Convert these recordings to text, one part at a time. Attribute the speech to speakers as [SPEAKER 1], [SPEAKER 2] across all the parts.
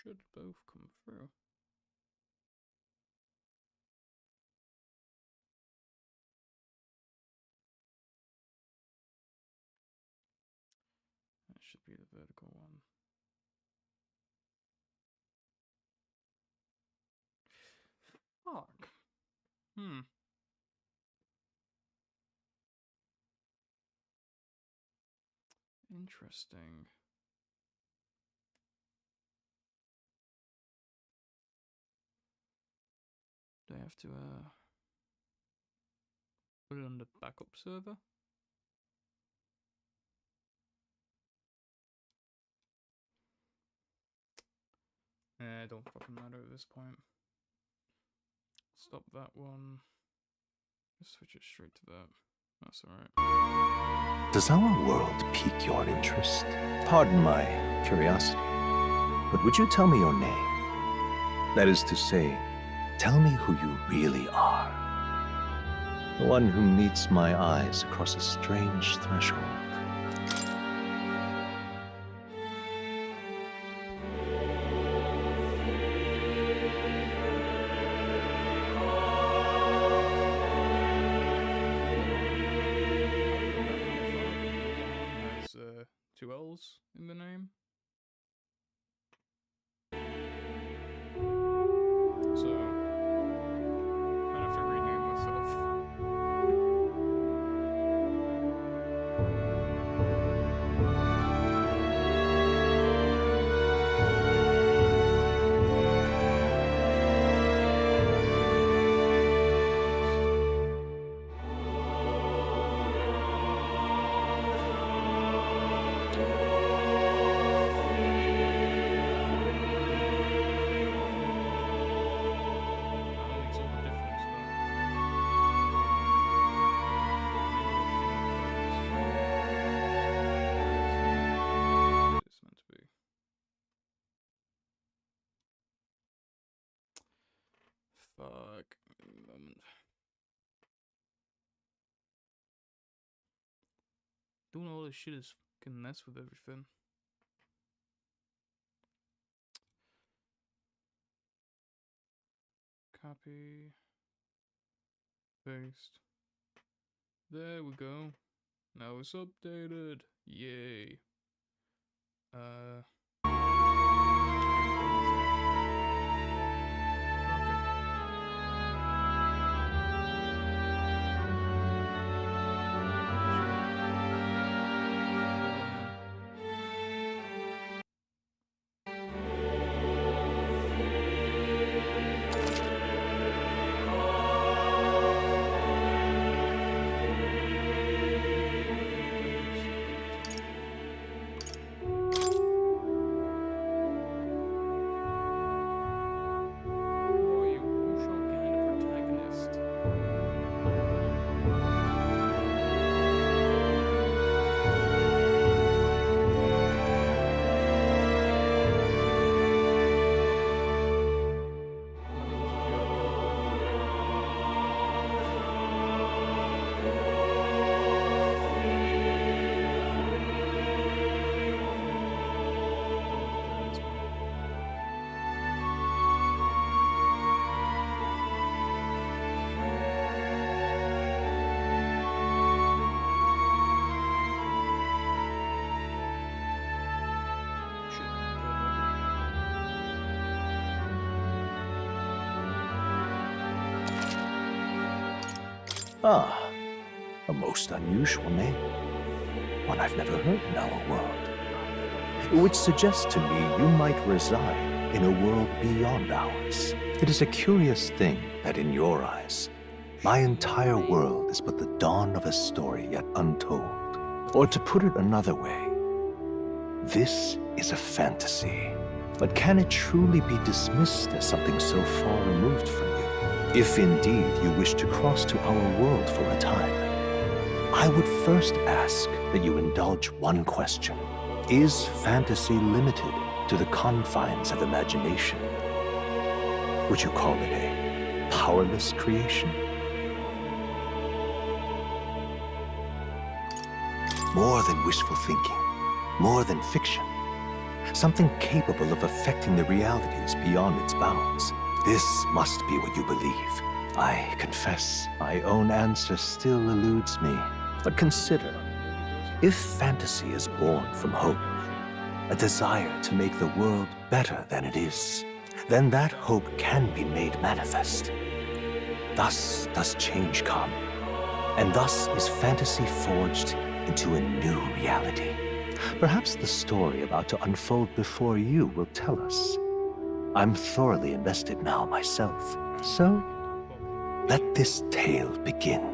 [SPEAKER 1] should both come through. That should be the vertical one. Fuck. Interesting. Do I have to put it on the backup server? It don't fucking matter at this point. Stop that one. Just switch it straight to that. That's alright.
[SPEAKER 2] Does our world pique your interest? Pardon my curiosity, but would you tell me your name? That is to say, tell me who you really are. The one who meets my eyes across a strange threshold.
[SPEAKER 1] Has two L's in the name. So I have to rename myself. Fuck. Doing all this shit is fucking mess with everything. Copy. Paste. There we go. Now it's updated. Yay.
[SPEAKER 2] Ah, a most unusual name. One I've never heard in our world. Which suggests to me you might reside in a world beyond ours. It is a curious thing that in your eyes, my entire world is but the dawn of a story yet untold. Or to put it another way, this is a fantasy. But can it truly be dismissed as something so far removed from you? If indeed you wish to cross to our world for a time, I would first ask that you indulge one question. Is fantasy limited to the confines of imagination? Would you call it a powerless creation? More than wishful thinking, more than fiction. something capable of affecting the realities beyond its bounds. This must be what you believe. I confess, my own answer still eludes me. But consider, if fantasy is born from hope, a desire to make the world better than it is, then that hope can be made manifest. Thus does change come, and thus is fantasy forged into a new reality. Perhaps the story about to unfold before you will tell us. I'm thoroughly invested now myself, so let this tale begin.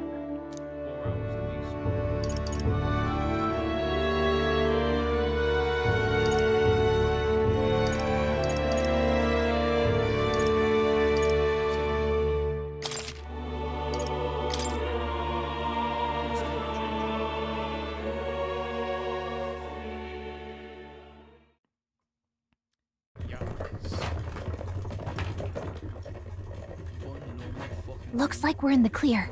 [SPEAKER 3] Looks like we're in the clear.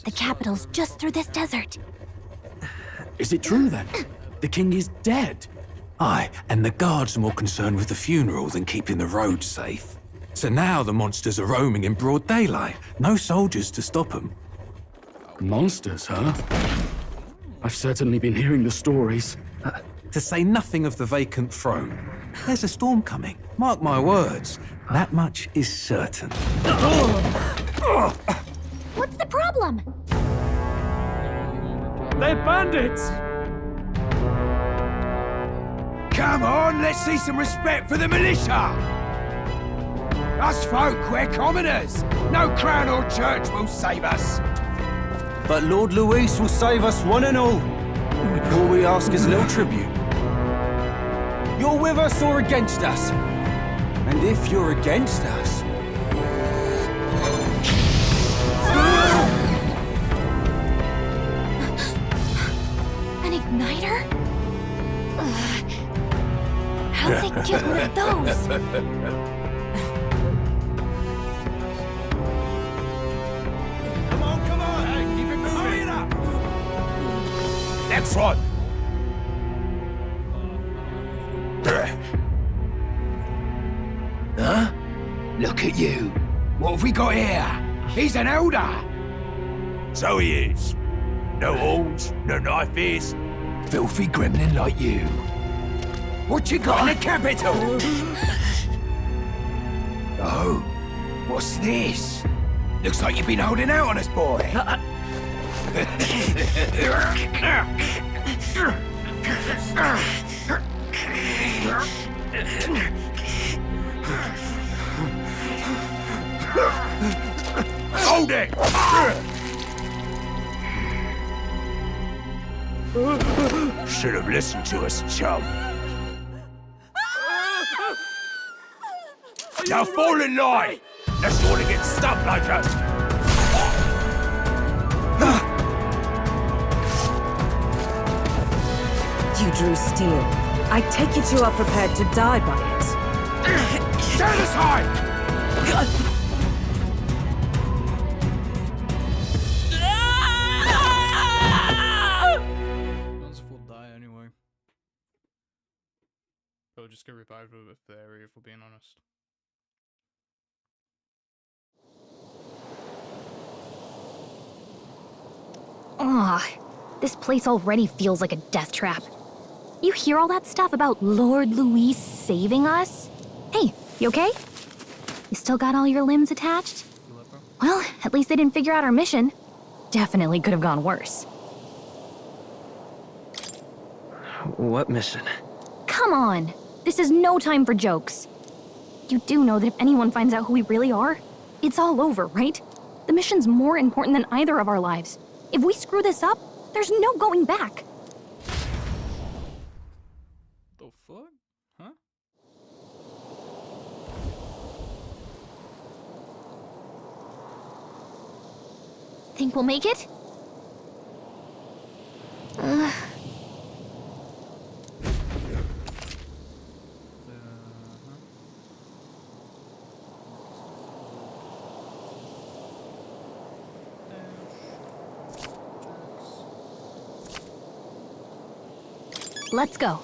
[SPEAKER 3] The capital's just through this desert.
[SPEAKER 4] Is it true then? The king is dead?
[SPEAKER 5] Aye, and the guards are more concerned with the funeral than keeping the roads safe. So now the monsters are roaming in broad daylight. No soldiers to stop them.
[SPEAKER 4] Monsters, huh? I've certainly been hearing the stories.
[SPEAKER 5] To say nothing of the vacant throne. There's a storm coming, mark my words. That much is certain.
[SPEAKER 3] What's the problem?
[SPEAKER 4] They're bandits!
[SPEAKER 6] Come on, let's see some respect for the militia! Us folk, we're commoners. No crown or church will save us.
[SPEAKER 7] But Lord Luis will save us one and all. All we ask is a little tribute. You're with us or against us? And if you're against us...
[SPEAKER 3] An igniter? How'd they get one of those?
[SPEAKER 6] Come on, hey, keep it moving. Hurry it up. Next one. Huh? Look at you. What have we got here? He's an elder. So he is. No horns, no knife is. Filthy gremlin like you. What you got in the capital? Oh, what's this? Looks like you've been holding out on us, boy. Hold it! Should have listened to us, chum. Now fall in line! Let's want to get stuck like us!
[SPEAKER 8] You drew steel. I take it you are prepared to die by it.
[SPEAKER 6] Stand aside!
[SPEAKER 1] We'll die anyway. They'll just get revived with the area if we're being honest.
[SPEAKER 3] Ugh, this place already feels like a death trap. You hear all that stuff about Lord Luis saving us? Hey, you okay? You still got all your limbs attached? Well, at least they didn't figure out our mission. Definitely could have gone worse.
[SPEAKER 7] What mission?
[SPEAKER 3] Come on! This is no time for jokes. You do know that if anyone finds out who we really are, it's all over, right? The mission's more important than either of our lives. If we screw this up, there's no going back.
[SPEAKER 1] The fuck? Huh?
[SPEAKER 3] Think we'll make it? Let's go.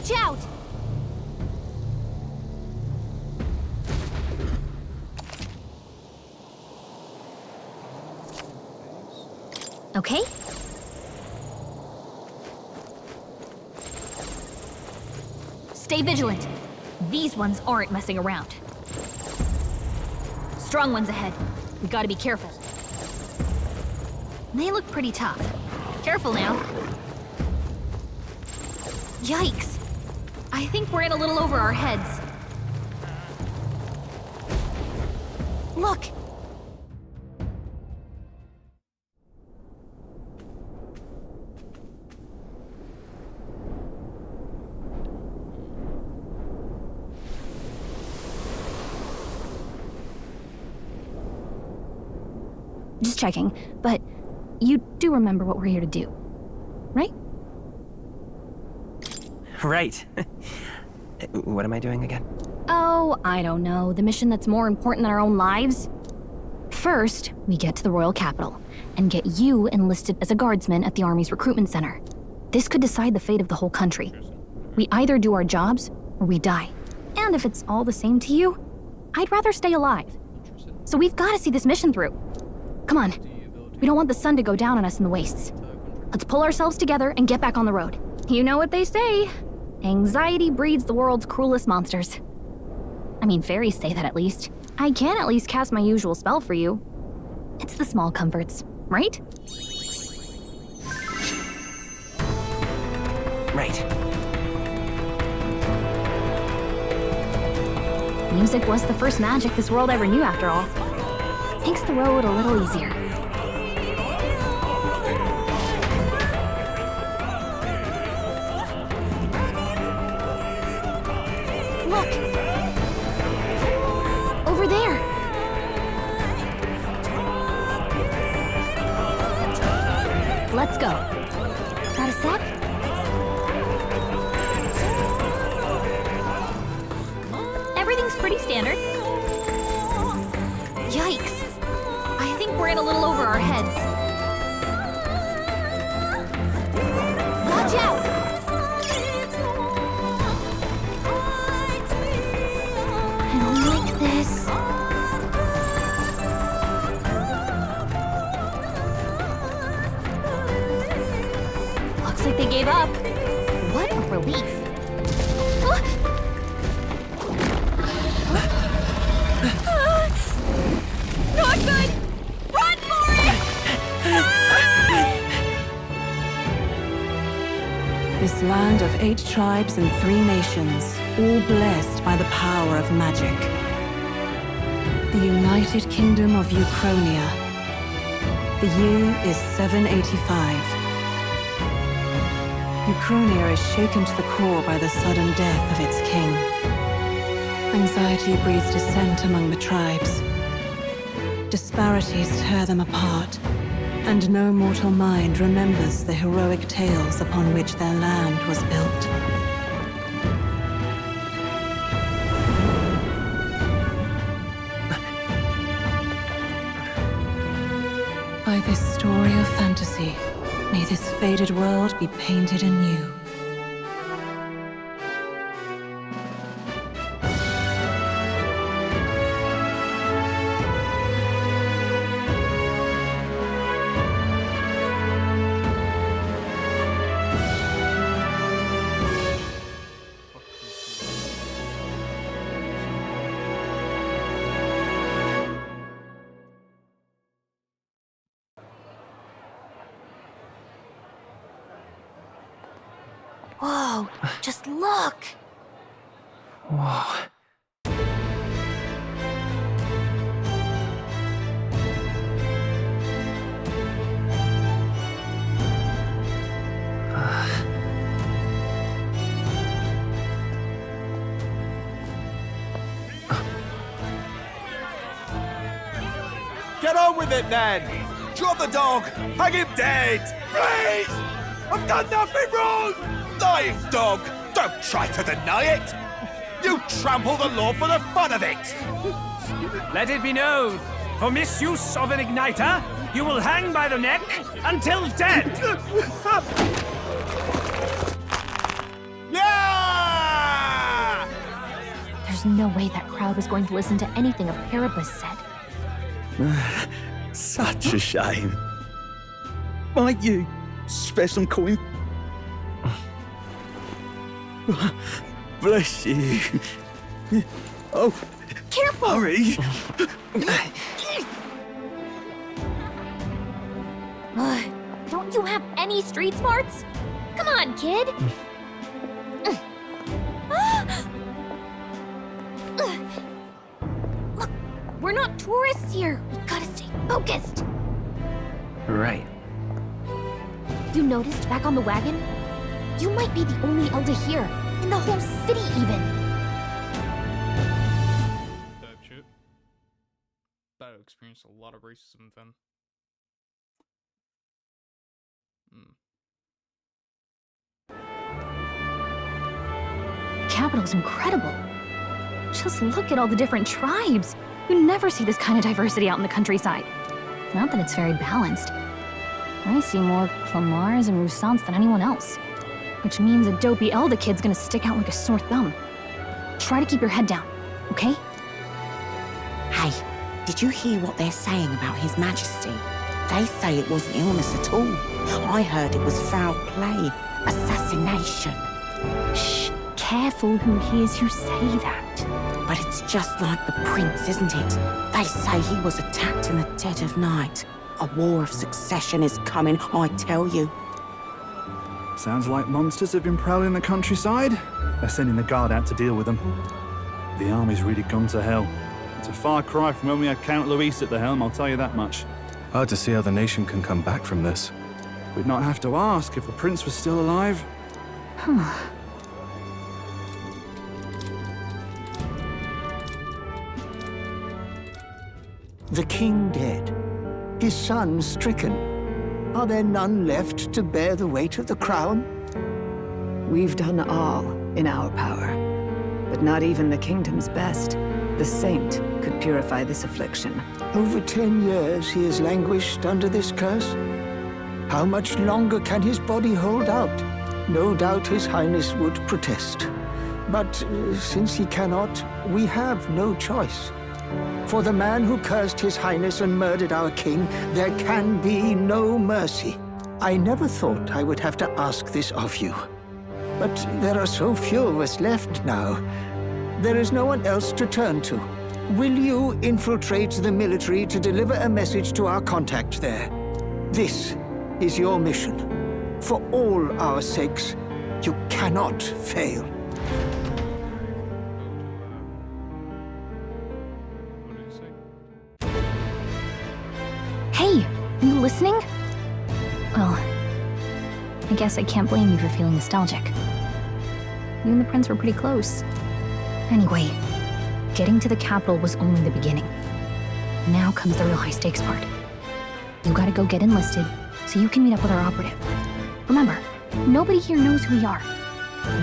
[SPEAKER 3] Watch out! Okay. Stay vigilant. These ones aren't messing around. Strong ones ahead. We gotta be careful. They look pretty tough. Careful now. Yikes. I think we're in a little over our heads. Look! Just checking, but you do remember what we're here to do, right?
[SPEAKER 9] Right. What am I doing again?
[SPEAKER 3] Oh, I don't know. The mission that's more important than our own lives? First, we get to the royal capital and get you enlisted as a guardsman at the army's recruitment center. This could decide the fate of the whole country. We either do our jobs or we die. And if it's all the same to you, I'd rather stay alive. So we've got to see this mission through. Come on. We don't want the sun to go down on us in the wastes. Let's pull ourselves together and get back on the road. You know what they say. Anxiety breeds the world's cruelest monsters. I mean, fairies say that at least. I can at least cast my usual spell for you. It's the small comforts, right?
[SPEAKER 9] Right.
[SPEAKER 3] Music was the first magic this world ever knew, after all. Makes the road a little easier. Look! Over there! Let's go. Got a sec? Everything's pretty standard. Yikes! I think we're in a little over our heads. Watch out! I don't like this. Looks like they gave up. What a relief. Not good! Run for it!
[SPEAKER 8] This land of 8 tribes and 3 nations, all blessed by the power of magic. The United Kingdom of Uchronia. The year is 785. Uchronia is shaken to the core by the sudden death of its king. Anxiety breeds dissent among the tribes. Disparities tear them apart, and no mortal mind remembers the heroic tales upon which their land was built. By this story of fantasy, may this faded world be painted anew.
[SPEAKER 3] Whoa, just look!
[SPEAKER 9] Whoa.
[SPEAKER 6] Get on with it, then! Drop the dog! Hang him dead! Please! I've done nothing wrong! Lying dog! Don't try to deny it! You trample the law for the fun of it!
[SPEAKER 10] Let it be known, for misuse of an igniter, you will hang by the neck until dead!
[SPEAKER 6] Yeah!
[SPEAKER 3] There's no way that crowd was going to listen to anything a Paribus said.
[SPEAKER 2] Such a shame. Might you spare some coin? Bless you. Oh,
[SPEAKER 3] Careful!
[SPEAKER 2] hurry!
[SPEAKER 3] Don't you have any street smarts? Come on, kid! Look, we're not tourists here. We gotta stay focused.
[SPEAKER 9] Right.
[SPEAKER 3] You noticed back on the wagon? You might be the only Elder here, in the whole city even.
[SPEAKER 1] Dope shit. That experienced a lot of racism then.
[SPEAKER 3] Capital's incredible. Just look at all the different tribes. You never see this kind of diversity out in the countryside. Not that it's very balanced. I see more Clamars and Roussants than anyone else. Which means a dopey Elda kid's gonna stick out like a sore thumb. Try to keep your head down, okay?
[SPEAKER 11] Hey, did you hear what they're saying about His Majesty? They say it wasn't illness at all. I heard it was foul play, assassination.
[SPEAKER 3] Shh, careful who hears you say that.
[SPEAKER 11] But it's just like the prince, isn't it? They say he was attacked in the dead of night. A war of succession is coming, I tell you.
[SPEAKER 12] Sounds like monsters have been prowling the countryside. They're sending the guard out to deal with them. The army's really gone to hell. It's a far cry from when we had Count Luis at the helm, I'll tell you that much.
[SPEAKER 13] Hard to see how the nation can come back from this.
[SPEAKER 12] We'd not have to ask if the prince was still alive.
[SPEAKER 14] The king dead, his son stricken. Are there none left to bear the weight of the crown?
[SPEAKER 8] We've done all in our power, but not even the kingdom's best. The saint could purify this affliction.
[SPEAKER 14] Over 10 years he has languished under this curse. How much longer can his body hold out? No doubt His Highness would protest. But since he cannot, we have no choice. For the man who cursed His Highness and murdered our king, there can be no mercy. I never thought I would have to ask this of you. But there are so few of us left now. There is no one else to turn to. Will you infiltrate the military to deliver a message to our contact there? This is your mission. For all our sakes, you cannot fail.
[SPEAKER 3] Hey, are you listening? Well, I guess I can't blame you for feeling nostalgic. You and the prince were pretty close. Anyway, getting to the capital was only the beginning. Now comes the real high-stakes part. You gotta go get enlisted, so you can meet up with our operative. Remember, nobody here knows who we are.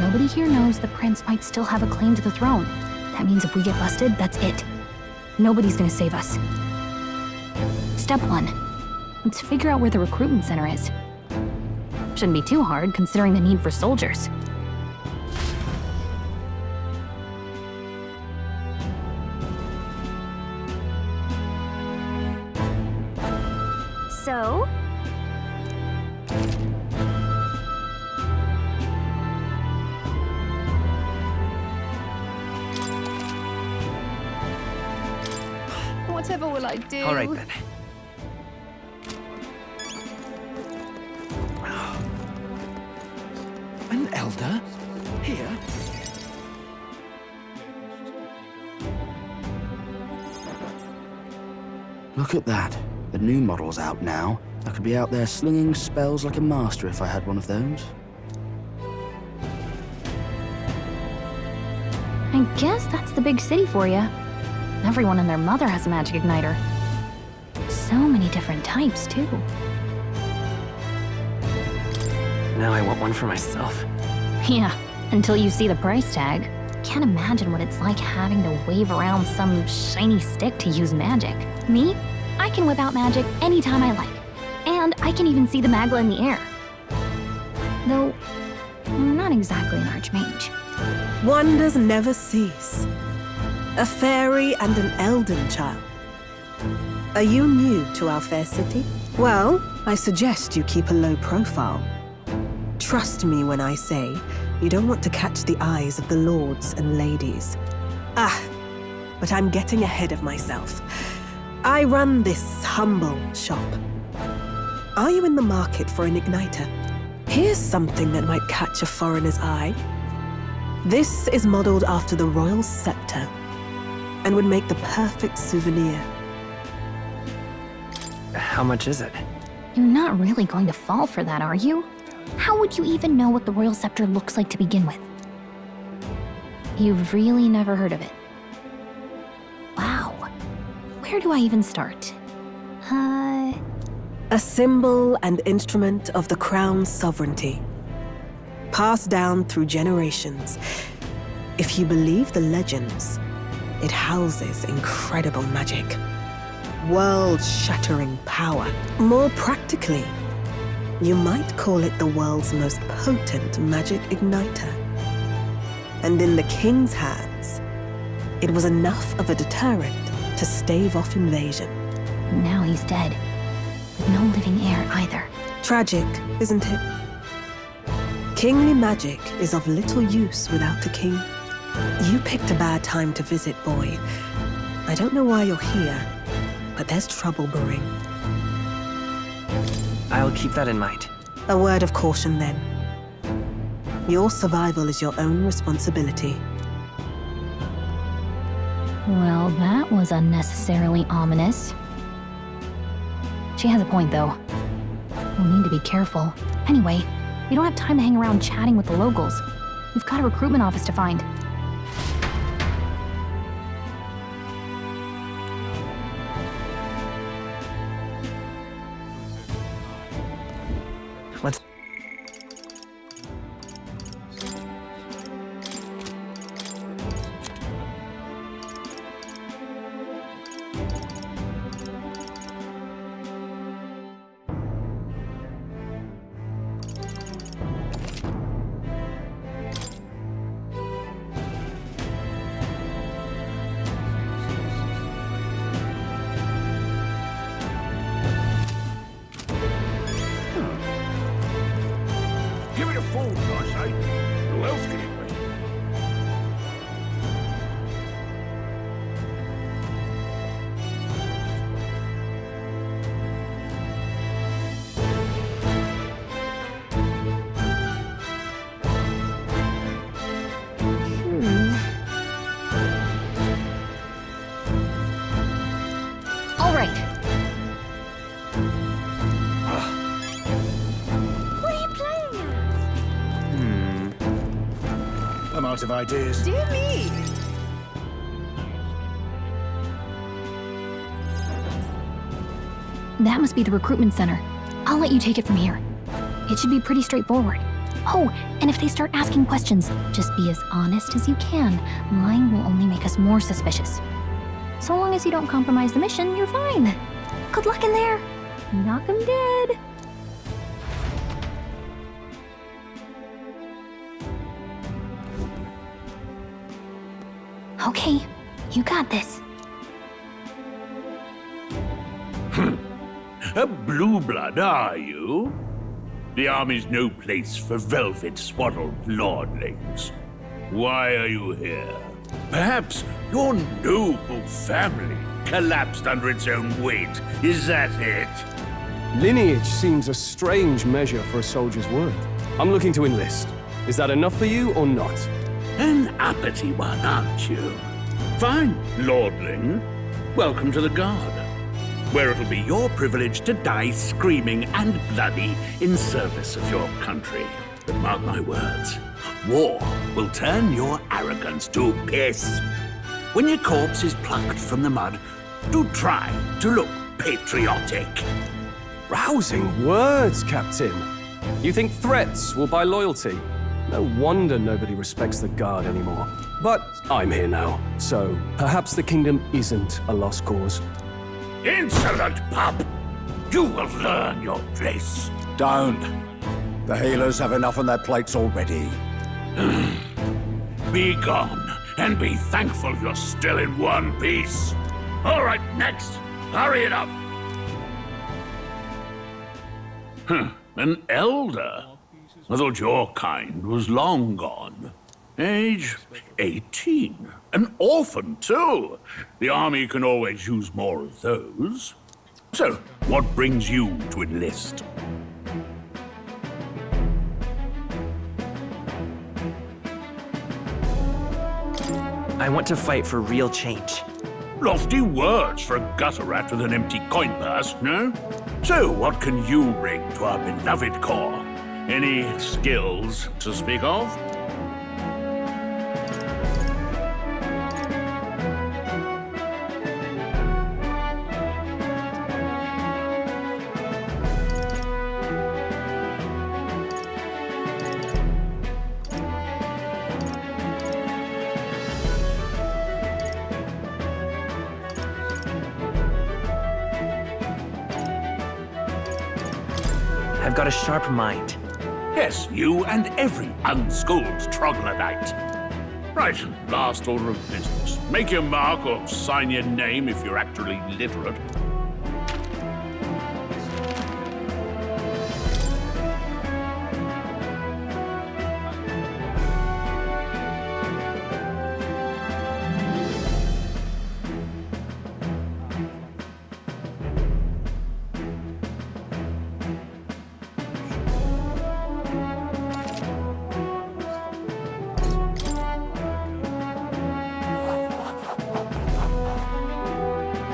[SPEAKER 3] Nobody here knows the prince might still have a claim to the throne. That means if we get busted, that's it. Nobody's gonna save us. Step 1. Let's figure out where the recruitment center is. Shouldn't be too hard, considering the need for soldiers. So?
[SPEAKER 15] Whatever will I do?
[SPEAKER 9] All right, then.
[SPEAKER 6] An elder? Here?
[SPEAKER 4] Look at that. The new model's out now. I could be out there slinging spells like a master if I had one of those.
[SPEAKER 3] I guess that's the big city for you. Everyone and their mother has a magic igniter. So many different types, too.
[SPEAKER 9] Now I want one for myself.
[SPEAKER 3] Yeah, until you see the price tag. Can't imagine what it's like having to wave around some shiny stick to use magic. Me? I can whip out magic anytime I like. And I can even see the Magla in the air. Though, I'm not exactly an archmage.
[SPEAKER 8] Wonders never cease. A fairy and an elden child. Are you new to our fair city? Well, I suggest you keep a low profile. Trust me when I say you don't want to catch the eyes of the lords and ladies. But I'm getting ahead of myself. I run this humble shop. Are you in the market for an igniter? Here's something that might catch a foreigner's eye. This is modeled after the royal scepter and would make the perfect souvenir.
[SPEAKER 9] How much is it?
[SPEAKER 3] You're not really going to fall for that, are you? How would you even know what the royal scepter looks like to begin with? You've really never heard of it. Wow. Where do I even start?
[SPEAKER 8] A symbol and instrument of the crown's sovereignty. Passed down through generations. If you believe the legends, it houses incredible magic. World-shattering power. More practically, you might call it the world's most potent magic igniter. And in the king's hands, it was enough of a deterrent to stave off invasion.
[SPEAKER 3] Now he's dead. With no living heir either.
[SPEAKER 8] Tragic, isn't it? Kingly magic is of little use without a king. You picked a bad time to visit, boy. I don't know why you're here, but there's trouble brewing.
[SPEAKER 9] I'll keep that in mind.
[SPEAKER 8] A word of caution, then. Your survival is your own responsibility.
[SPEAKER 3] Well, that was unnecessarily ominous. She has a point, though. We'll need to be careful. Anyway, we don't have time to hang around chatting with the locals. We've got a recruitment office to find.
[SPEAKER 9] Let's...
[SPEAKER 6] Give it a fold, I say. Who else can it be?
[SPEAKER 3] All right.
[SPEAKER 15] What are you playing at?
[SPEAKER 6] I'm out of ideas.
[SPEAKER 15] Dear me!
[SPEAKER 3] That must be the recruitment center. I'll let you take it from here. It should be pretty straightforward. Oh, and if they start asking questions, just be as honest as you can. Lying will only make us more suspicious. So long as you don't compromise the mission, you're fine. Good luck in there. Knock 'em dead. Okay, you got this.
[SPEAKER 6] A blue blood, are you? The army's no place for velvet-swaddled lordlings. Why are you here? Perhaps your noble family collapsed under its own weight. Is that it?
[SPEAKER 16] Lineage seems a strange measure for a soldier's worth. I'm looking to enlist. Is that enough for you or not?
[SPEAKER 6] An uppity one, aren't you? Fine, lordling. Welcome to the Guard, where it'll be your privilege to die screaming and bloody in service of your country. But mark my words, war will turn your arrogance to piss. When your corpse is plucked from the mud, do try to look patriotic.
[SPEAKER 16] Rousing words, Captain. You think threats will buy loyalty? No wonder nobody respects the Guard anymore. But I'm here now, so perhaps the kingdom isn't a lost cause.
[SPEAKER 6] Insolent pup! You will learn your place.
[SPEAKER 17] Don't. The healers have enough on their plates already.
[SPEAKER 6] Be gone, and be thankful you're still in one piece. All right, next. Hurry it up. An elder? I thought your kind was long gone. Age 18. An orphan, too. The army can always use more of those. So, what brings you to enlist?
[SPEAKER 9] I want to fight for real change.
[SPEAKER 6] Lofty words for a gutter rat with an empty coin purse, no? So, what can you bring to our beloved corps? Any skills to speak of?
[SPEAKER 9] I've got a sharp mind.
[SPEAKER 6] Yes, you and every unschooled troglodyte. Right, last order of business. Make your mark or sign your name if you're actually literate.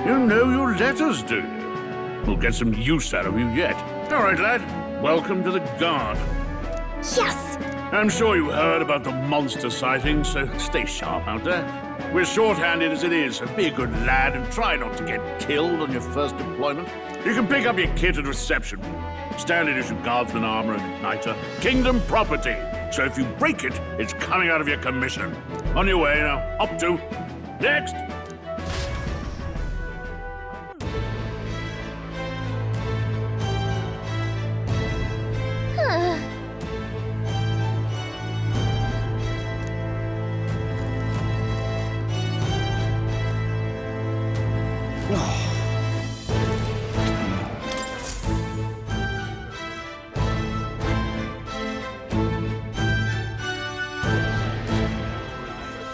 [SPEAKER 6] You know your letters, do you? We'll get some use out of you yet. All right, lad. Welcome to the Guard.
[SPEAKER 3] Yes!
[SPEAKER 6] I'm sure you heard about the monster sightings, so stay sharp out there. We're short-handed as it is, so be a good lad and try not to get killed on your first deployment. You can pick up your kit at reception. Standard issue guardsman armor and igniter. Kingdom property. So if you break it, it's coming out of your commission. On your way now. Up to. Next!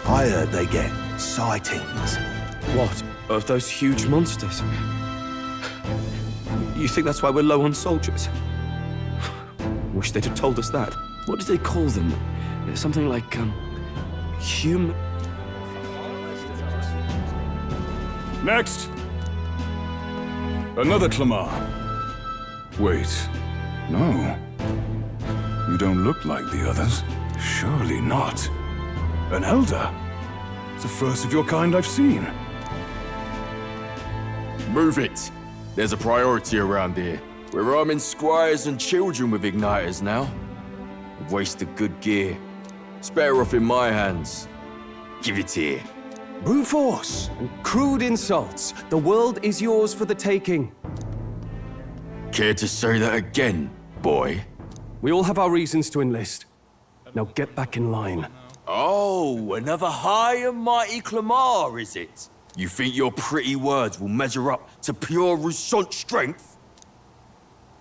[SPEAKER 2] I heard they get sightings.
[SPEAKER 16] What? Of those huge monsters? You think that's why we're low on soldiers? Wish they'd have told us that. What did they call them? Something like, human...
[SPEAKER 17] Next! Another Clamar. Wait, no. You don't look like the others. Surely not. An elder? It's the first of your kind I've seen.
[SPEAKER 18] Move it. There's a priority around here. We're arming squires and children with igniters now. Wasted good gear. It's better off in my hands. Give it here.
[SPEAKER 16] Brute force and crude insults. The world is yours for the taking.
[SPEAKER 18] Care to say that again, boy?
[SPEAKER 16] We all have our reasons to enlist. Now get back in line.
[SPEAKER 18] Oh, another high and mighty Clamar, is it? You think your pretty words will measure up to pure Rousant strength?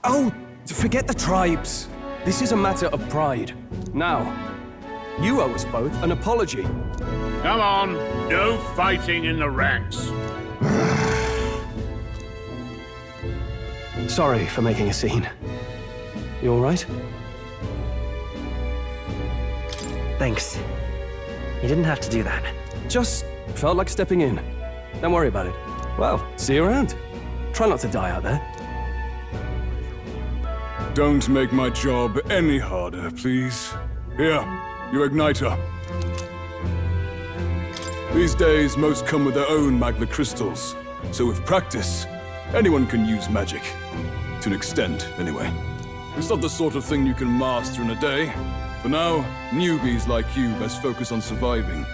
[SPEAKER 16] Oh, forget the tribes. This is a matter of pride. Now, you owe us both an apology.
[SPEAKER 6] Come on, no fighting in the ranks.
[SPEAKER 16] Sorry for making a scene. You all right?
[SPEAKER 9] Thanks. You didn't have to do that.
[SPEAKER 16] Just felt like stepping in. Don't worry about it. Well, see you around. Try not to die out there.
[SPEAKER 17] Don't make my job any harder, please. Here, your igniter. These days, most come with their own magna crystals. So with practice, anyone can use magic. To an extent, anyway. It's not the sort of thing you can master in a day. For now, newbies like you best focus on surviving.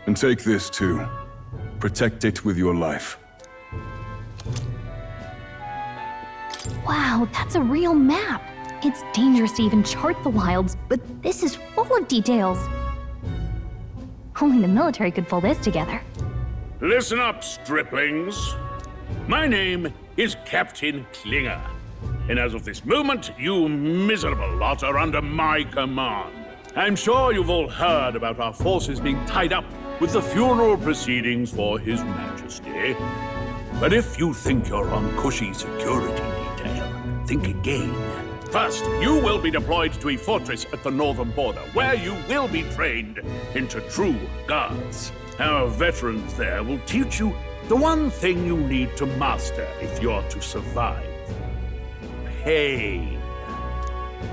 [SPEAKER 17] And take this too. Protect it with your life.
[SPEAKER 3] Wow. Wow, that's a real map. It's dangerous to even chart the wilds, but this is full of details. Only the military could pull this together.
[SPEAKER 19] Listen up, striplings. My name is Captain Klinger, and as of this moment, you miserable lot are under my command. I'm sure you've all heard about our forces being tied up with the funeral proceedings for His Majesty. But if you think you're on cushy security detail, think again. First, you will be deployed to a fortress at the northern border, where you will be trained into true guards. Our veterans there will teach you the one thing you need to master if you're to survive. Pain.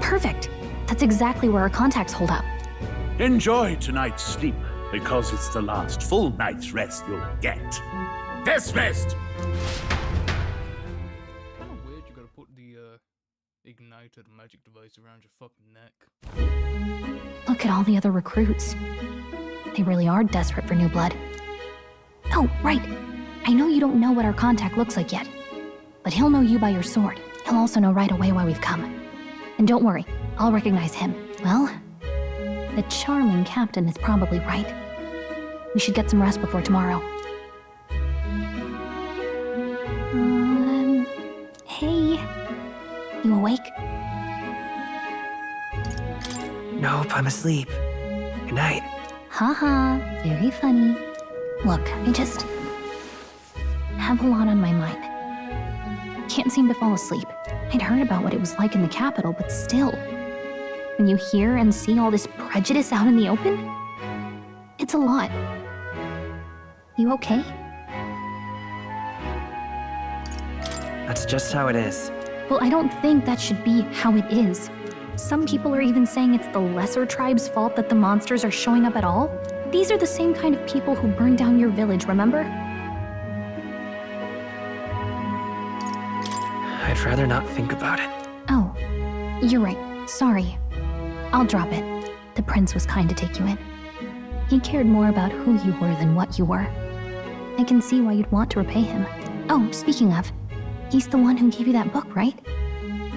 [SPEAKER 3] Perfect. That's exactly where our contacts hold up.
[SPEAKER 19] Enjoy tonight's sleep, because it's the last full night's rest you'll get. Dismissed!
[SPEAKER 1] Kinda weird you gotta put the, ignited magic device around your fucking neck.
[SPEAKER 3] Look at all the other recruits. They really are desperate for new blood. Oh, right. I know you don't know what our contact looks like yet, but he'll know you by your sword. He'll also know right away why we've come. And don't worry, I'll recognize him. Well, the charming captain is probably right. We should get some rest before tomorrow. Hey. You awake?
[SPEAKER 9] Nope, I'm asleep. Good night.
[SPEAKER 3] Haha, very funny. Look, I just have a lot on my mind. Can't seem to fall asleep. I'd heard about what it was like in the capital, but still. When you hear and see all this prejudice out in the open, it's a lot. You okay?
[SPEAKER 9] That's just how it is.
[SPEAKER 3] Well, I don't think that should be how it is. Some people are even saying it's the lesser tribe's fault that the monsters are showing up at all. These are the same kind of people who burned down your village, remember?
[SPEAKER 9] I'd rather not think about it.
[SPEAKER 3] Oh, you're right. Sorry. I'll drop it. The prince was kind to take you in. He cared more about who you were than what you were. I can see why you'd want to repay him. Oh, speaking of, he's the one who gave you that book, right?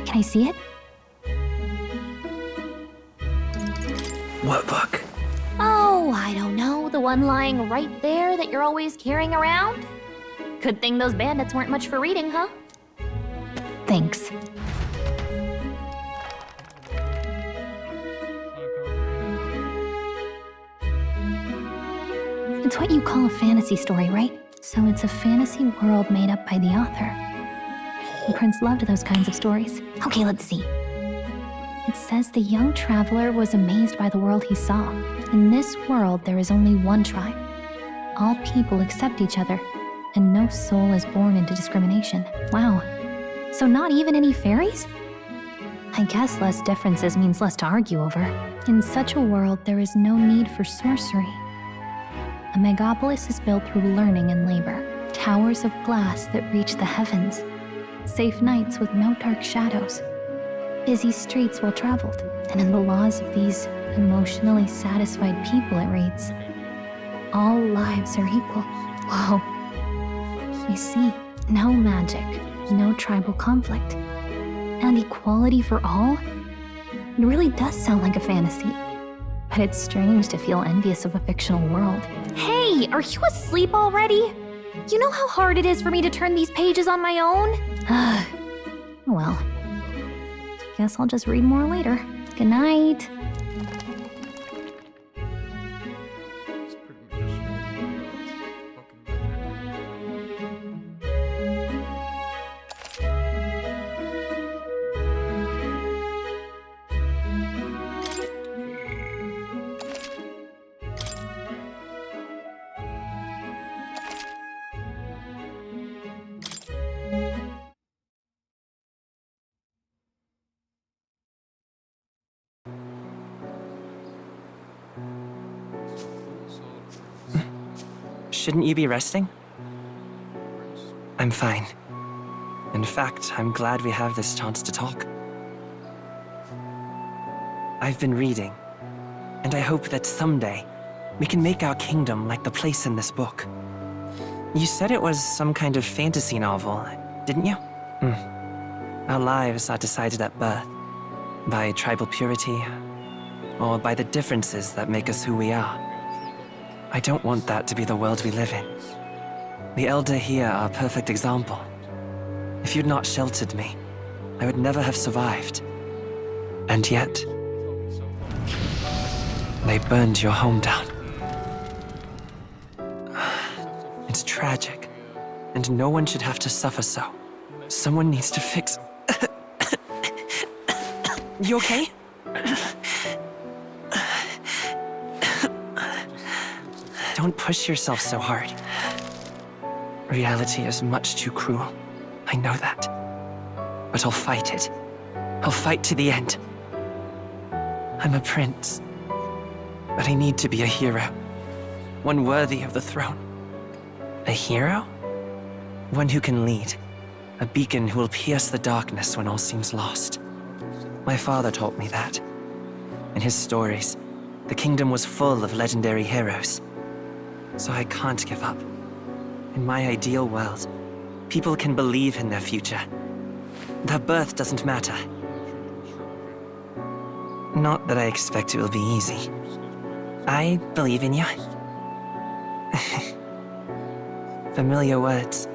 [SPEAKER 3] Can I see it?
[SPEAKER 9] What book?
[SPEAKER 3] Oh, I don't know. The one lying right there that you're always carrying around? Good thing those bandits weren't much for reading, huh? Thanks. It's what you call a fantasy story, right? So it's a fantasy world made up by the author. The prince loved those kinds of stories. Okay, let's see. It says the young traveler was amazed by the world he saw. In this world, there is only one tribe. All people accept each other, and no soul is born into discrimination. Wow. So not even any fairies? I guess less differences means less to argue over. In such a world, there is no need for sorcery. A megapolis is built through learning and labor. Towers of glass that reach the heavens. Safe nights with no dark shadows. Busy streets well traveled. And in the laws of these emotionally satisfied people, it reads, all lives are equal. Whoa. I see. No magic. No tribal conflict. And equality for all? It really does sound like a fantasy. But it's strange to feel envious of a fictional world. Hey, are you asleep already? You know how hard it is for me to turn these pages on my own? Well, guess I'll just read more later. Good night.
[SPEAKER 9] Shouldn't you be resting? I'm fine. In fact, I'm glad we have this chance to talk. I've been reading, and I hope that someday we can make our kingdom like the place in this book. You said it was some kind of fantasy novel, didn't you? Our lives are decided at birth, by tribal purity, or by the differences that make us who we are. I don't want that to be the world we live in. The Elder here are a perfect example. If you'd not sheltered me, I would never have survived. And yet, they burned your home down. It's tragic, and no one should have to suffer so. Someone needs to fix... You okay? Don't push yourself so hard. Reality is much too cruel. I know that. But I'll fight it. I'll fight to the end. I'm a prince. But I need to be a hero. One worthy of the throne. A hero? One who can lead. A beacon who will pierce the darkness when all seems lost. My father taught me that. In his stories, the kingdom was full of legendary heroes. So I can't give up. In my ideal world, people can believe in their future. Their birth doesn't matter. Not that I expect it will be easy. I believe in you. Familiar words.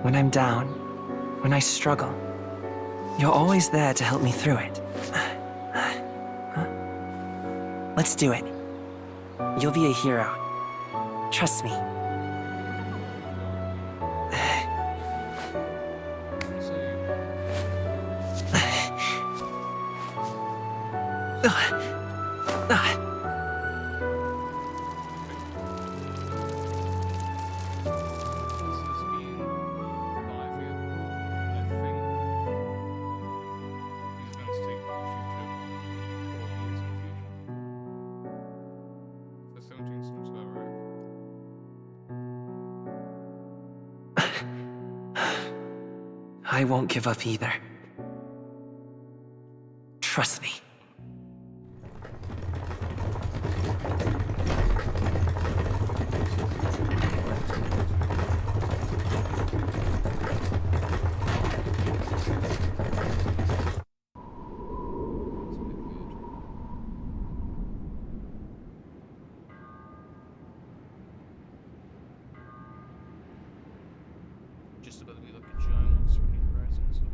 [SPEAKER 9] When I'm down, when I struggle, you're always there to help me through it. Let's do it. You'll be a hero. Trust me. I won't give up either. Trust me.
[SPEAKER 1] Just about to be like a giant monster on the horizon, isn't it?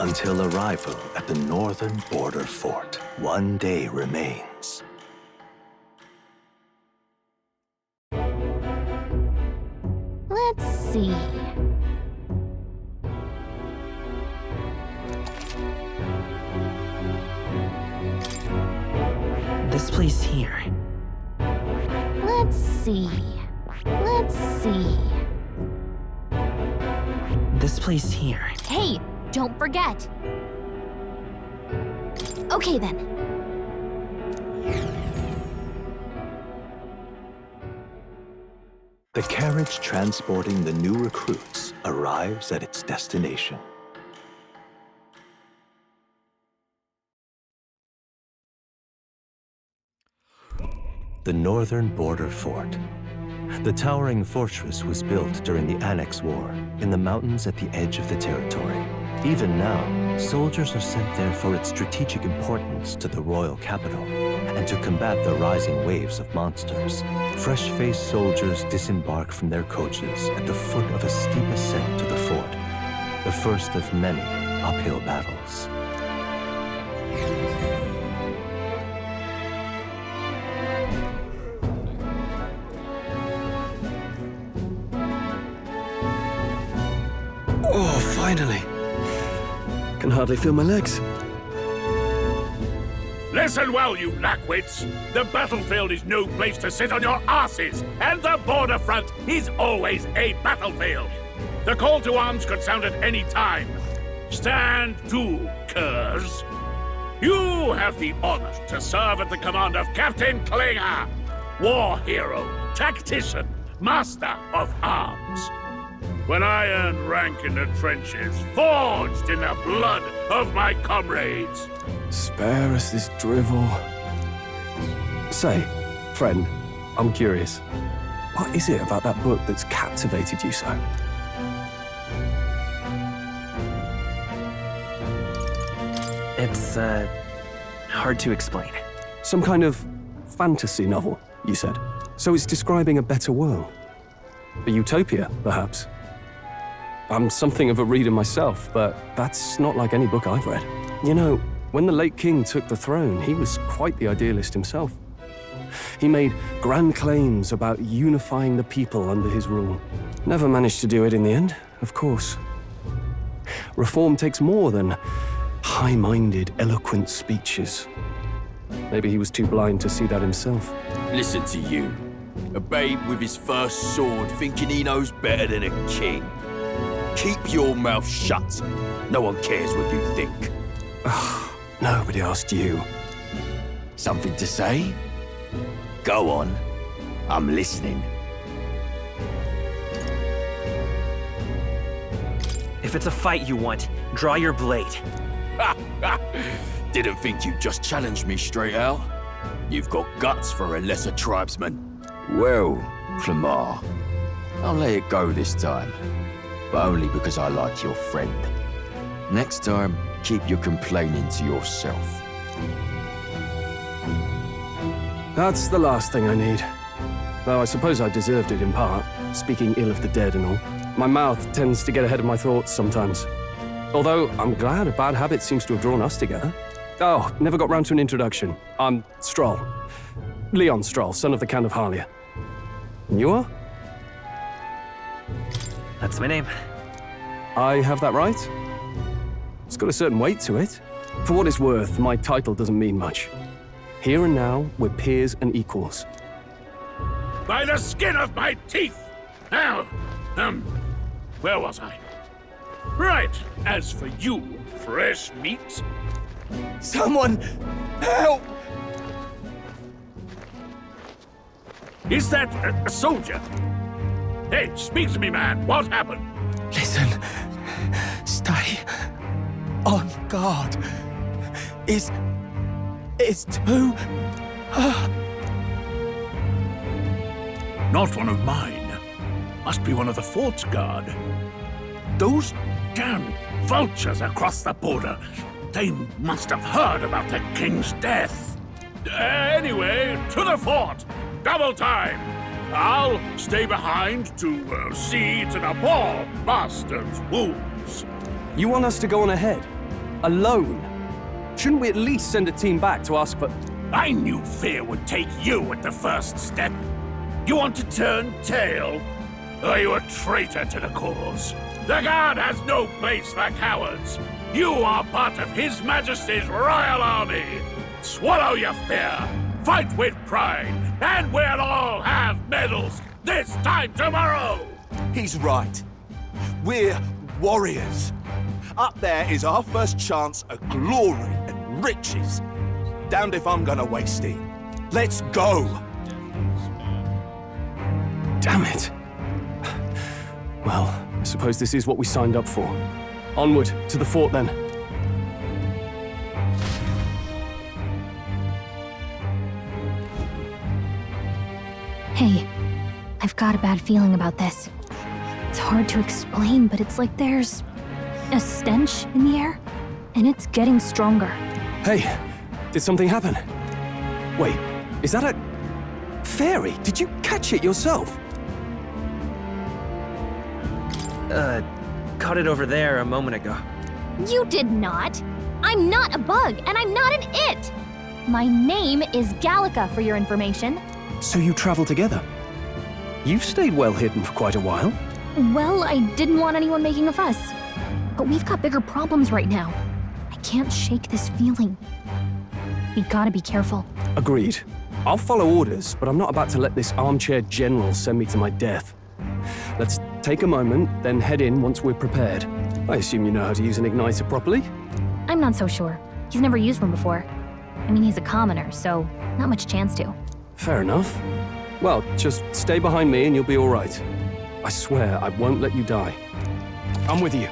[SPEAKER 2] Until arrival at the northern border fort, one day remains.
[SPEAKER 3] Let's see.
[SPEAKER 9] This place here.
[SPEAKER 3] Let's see. Let's see.
[SPEAKER 9] This place here.
[SPEAKER 3] Hey, don't forget. Okay then.
[SPEAKER 2] The carriage transporting the new recruits arrives at its destination. The northern border fort. The towering fortress was built during the Annex War in the mountains at the edge of the territory. Even now, soldiers are sent there for its strategic importance to the royal capital and to combat the rising waves of monsters. Fresh-faced soldiers disembark from their coaches at the foot of a steep ascent to the fort, the first of many uphill battles.
[SPEAKER 16] Oh, finally. Can hardly feel my legs.
[SPEAKER 19] Listen well, you lackwits. The battlefield is no place to sit on your asses, and the border front is always a battlefield. The call to arms could sound at any time. Stand to, curs. You have the honor to serve at the command of Captain Klinger. war hero, tactician, master of arms. When I earned rank in the trenches, forged in the blood of my comrades.
[SPEAKER 16] Spare us this drivel. Say, friend, I'm curious. What is it about that book that's captivated you so?
[SPEAKER 9] It's, hard to explain.
[SPEAKER 16] Some kind of fantasy novel, you said. So it's describing a better world. A utopia, perhaps. I'm something of a reader myself, but that's not like any book I've read. You know, when the late king took the throne, he was quite the idealist himself. He made grand claims about unifying the people under his rule. Never managed to do it in the end, of course. Reform takes more than high-minded, eloquent speeches. Maybe he was too blind to see that himself.
[SPEAKER 18] Listen to you. A babe with his first sword thinking he knows better than a king. Keep your mouth shut. No one cares what you think.
[SPEAKER 16] Nobody asked you.
[SPEAKER 6] Something to say? Go on. I'm listening.
[SPEAKER 9] If it's a fight you want, draw your blade.
[SPEAKER 18] Didn't think you'd just challenge me straight out. You've got guts for a lesser tribesman. Well, Clemar, I'll let it go this time. But only because I like your friend. Next time, keep your complaining to yourself.
[SPEAKER 16] That's the last thing I need. Though I suppose I deserved it in part, speaking ill of the dead and all. My mouth tends to get ahead of my thoughts sometimes. Although, I'm glad a bad habit seems to have drawn us together. Oh, never got round to an introduction. I'm Stroll. Leon Stroll, son of the Count of Harlia. And you are?
[SPEAKER 9] That's my name.
[SPEAKER 16] I have that right? It's got a certain weight to it. For what it's worth, my title doesn't mean much. Here and now, we're peers and equals.
[SPEAKER 19] By the skin of my teeth! Now, where was I? Right, as for you, fresh meat.
[SPEAKER 6] Someone, help!
[SPEAKER 19] Is that a soldier? Hey, speak to me, man. What happened?
[SPEAKER 6] Listen. Stay on guard. It's too...
[SPEAKER 19] Not one of mine. Must be one of the fort's guard. Those damn vultures across the border. They must have heard about the king's death. Anyway, to the fort. Double time. I'll stay behind to see to the poor bastard's wounds.
[SPEAKER 16] You want us to go on ahead? Alone? Shouldn't we at least send a team back to ask for...
[SPEAKER 19] I knew fear would take you at the first step. You want to turn tail? Are you a traitor to the cause? The Guard has no place for cowards. You are part of His Majesty's Royal Army. Swallow your fear. Fight with pride. And we'll all have medals this time tomorrow.
[SPEAKER 6] He's right. We're warriors. Up there is our first chance at glory and riches. Damned if I'm gonna waste it. Let's go!
[SPEAKER 16] Damn it. Well, I suppose this is what we signed up for. Onward, to the fort then.
[SPEAKER 3] Hey, I've got a bad feeling about this. It's hard to explain, but it's like there's a stench in the air, and it's getting stronger.
[SPEAKER 16] Hey, did something happen? Wait, is that a... fairy? Did you catch it yourself?
[SPEAKER 9] Caught it over there a moment ago.
[SPEAKER 3] You did not! I'm not a bug, and I'm not an it! My name is Gallica, for your information.
[SPEAKER 16] So you travel together? You've stayed well hidden for quite a while.
[SPEAKER 3] Well, I didn't want anyone making a fuss. But we've got bigger problems right now. I can't shake this feeling. We gotta be careful.
[SPEAKER 16] Agreed. I'll follow orders, but I'm not about to let this armchair general send me to my death. Let's take a moment, then head in once we're prepared. I assume you know how to use an igniter properly?
[SPEAKER 3] I'm not so sure. He's never used one before. I mean, he's a commoner, so not much chance to.
[SPEAKER 16] Fair enough. Well, just stay behind me and you'll be all right. I swear I won't let you die. I'm with you.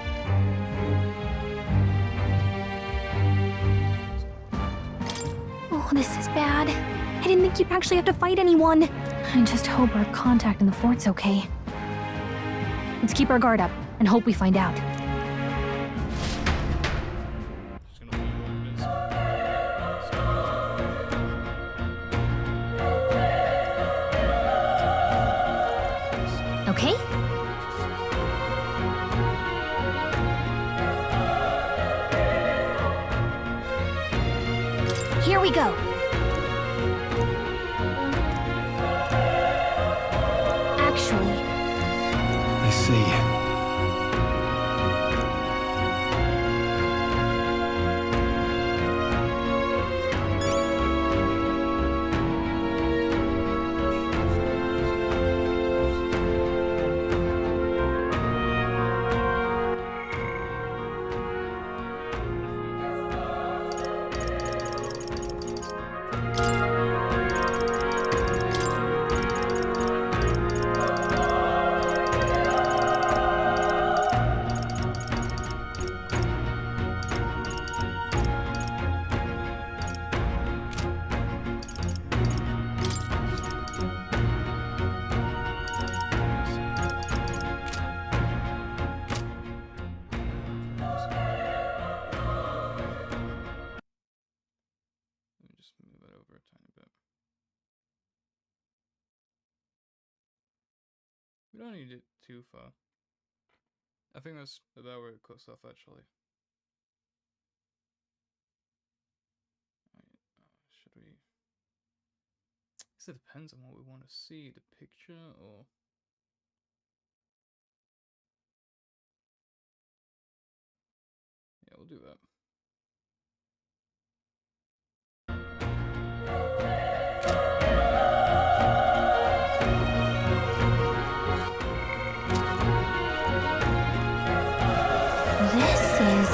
[SPEAKER 3] Oh, this is bad. I didn't think you'd actually have to fight anyone. I just hope our contact in the fort's okay. Let's keep our guard up and hope we find out. Okay? Here we go. Actually,
[SPEAKER 16] I see.
[SPEAKER 1] We don't need it too far. I think that's about where it cuts off, actually. Should we... I guess it depends on what we want to see, the picture or... Yeah, we'll do that.
[SPEAKER 3] this is...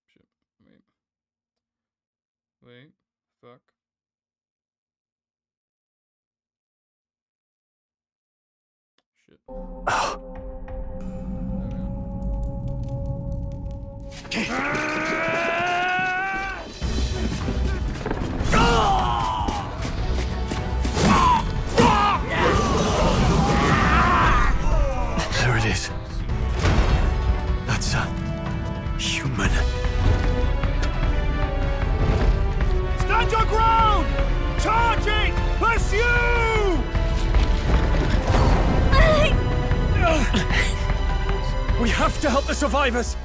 [SPEAKER 1] Shit, wait, fuck. Shit.
[SPEAKER 16] There it is. That's a human.
[SPEAKER 10] Stand your ground! Charging! Pursue!
[SPEAKER 16] We have to help the survivors!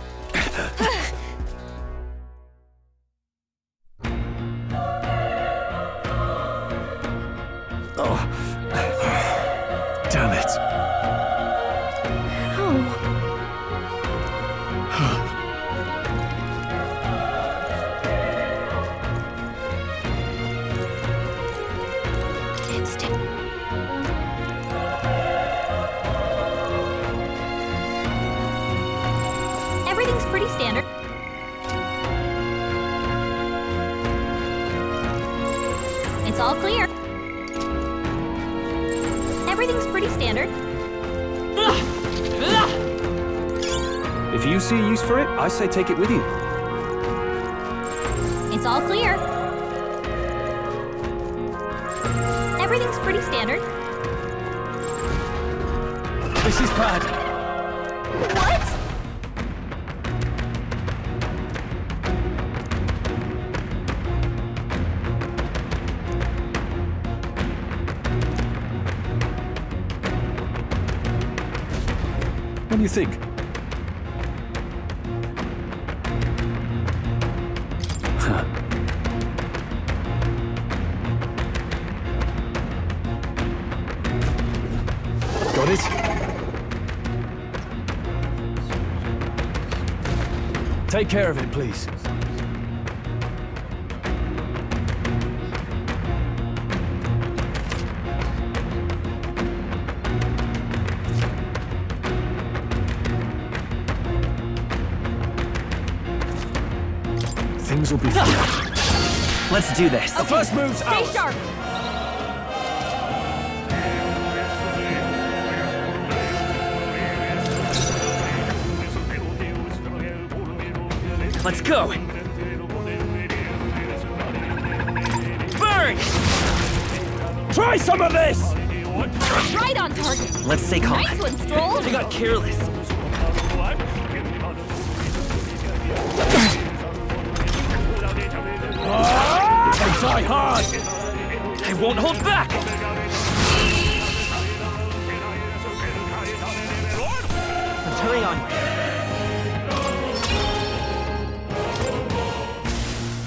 [SPEAKER 16] Oh. Damn it.
[SPEAKER 3] Everything's pretty standard. It's all clear. Everything's pretty standard.
[SPEAKER 16] If you see a use for it, I say take it with you.
[SPEAKER 3] It's all clear. Everything's pretty standard.
[SPEAKER 16] This is bad.
[SPEAKER 3] What?
[SPEAKER 16] What do you think? Got it? Take care of it, please.
[SPEAKER 9] things will be fine. Let's do this.
[SPEAKER 10] The first move's
[SPEAKER 3] Stay
[SPEAKER 10] ours.
[SPEAKER 3] sharp.
[SPEAKER 9] Let's go. Burn!
[SPEAKER 10] Try some of this!
[SPEAKER 3] Right on target.
[SPEAKER 9] Let's stay calm.
[SPEAKER 3] Nice one, Stroll.
[SPEAKER 9] I got careless.
[SPEAKER 10] I try hard!
[SPEAKER 9] I won't hold back! Let's hurry on.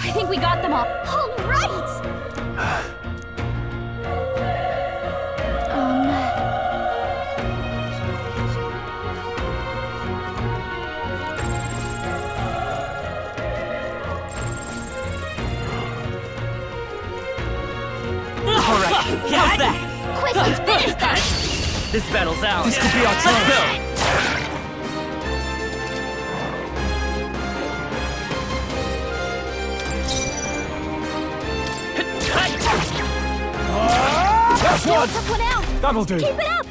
[SPEAKER 3] I think we got them all. All right.
[SPEAKER 9] All right, how's that?
[SPEAKER 3] Quick, let's finish that.
[SPEAKER 9] This battle's ours.
[SPEAKER 10] This could be our
[SPEAKER 9] Let's
[SPEAKER 10] chance.
[SPEAKER 9] go.
[SPEAKER 10] That's one!
[SPEAKER 3] Took one out.
[SPEAKER 10] That'll do.
[SPEAKER 3] Keep it up.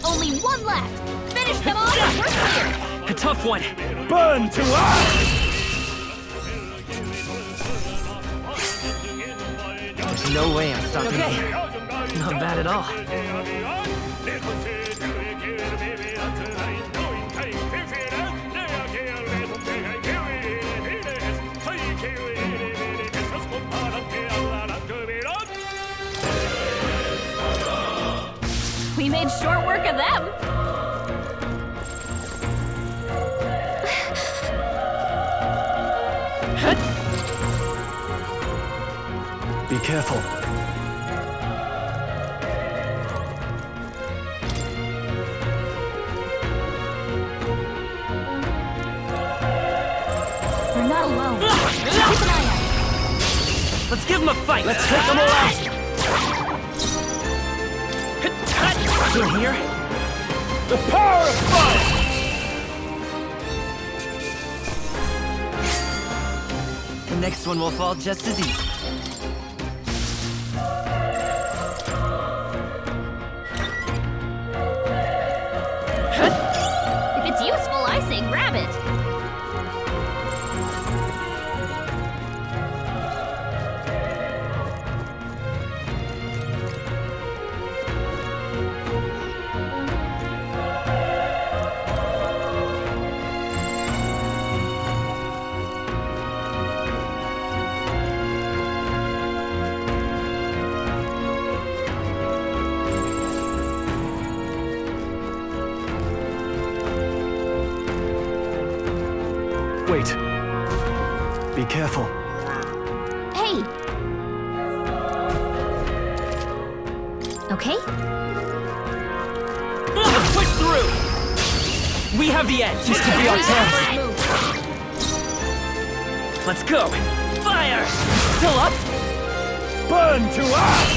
[SPEAKER 3] Only one left. Finish them all and we're clear.
[SPEAKER 9] A tough one.
[SPEAKER 10] Burn to us!
[SPEAKER 9] There's no way I'm stopping here. Not bad at all.
[SPEAKER 3] We made short work of them.
[SPEAKER 9] Be careful.
[SPEAKER 3] We're not alone. Keep an eye out.
[SPEAKER 9] Let's give them a fight.
[SPEAKER 10] Let's take them all out!
[SPEAKER 9] Still here?
[SPEAKER 10] The power of fire!
[SPEAKER 9] The next one will fall just as easy.
[SPEAKER 3] If it's useful, I say grab it.
[SPEAKER 9] Wait. Be careful.
[SPEAKER 3] Hey. Okay?
[SPEAKER 9] Let's push through! We have the edge.
[SPEAKER 10] This could be our chance.
[SPEAKER 9] Let's go. Fire! Still up?
[SPEAKER 10] Burn to us!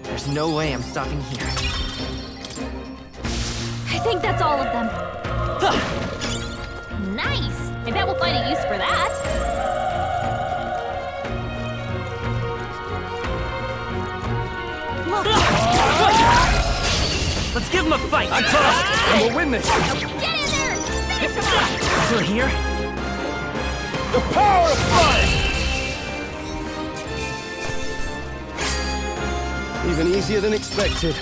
[SPEAKER 9] There's no way I'm stopping here.
[SPEAKER 3] I think that's all of them. Nice! I bet we'll find a use for that. Look!
[SPEAKER 9] Let's give them a fight!
[SPEAKER 10] I'm fast, and we'll win this!
[SPEAKER 3] Get in there! Finish them off!
[SPEAKER 9] Still here?
[SPEAKER 10] The power of fire!
[SPEAKER 16] Even easier than expected.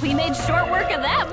[SPEAKER 3] We made short work of them.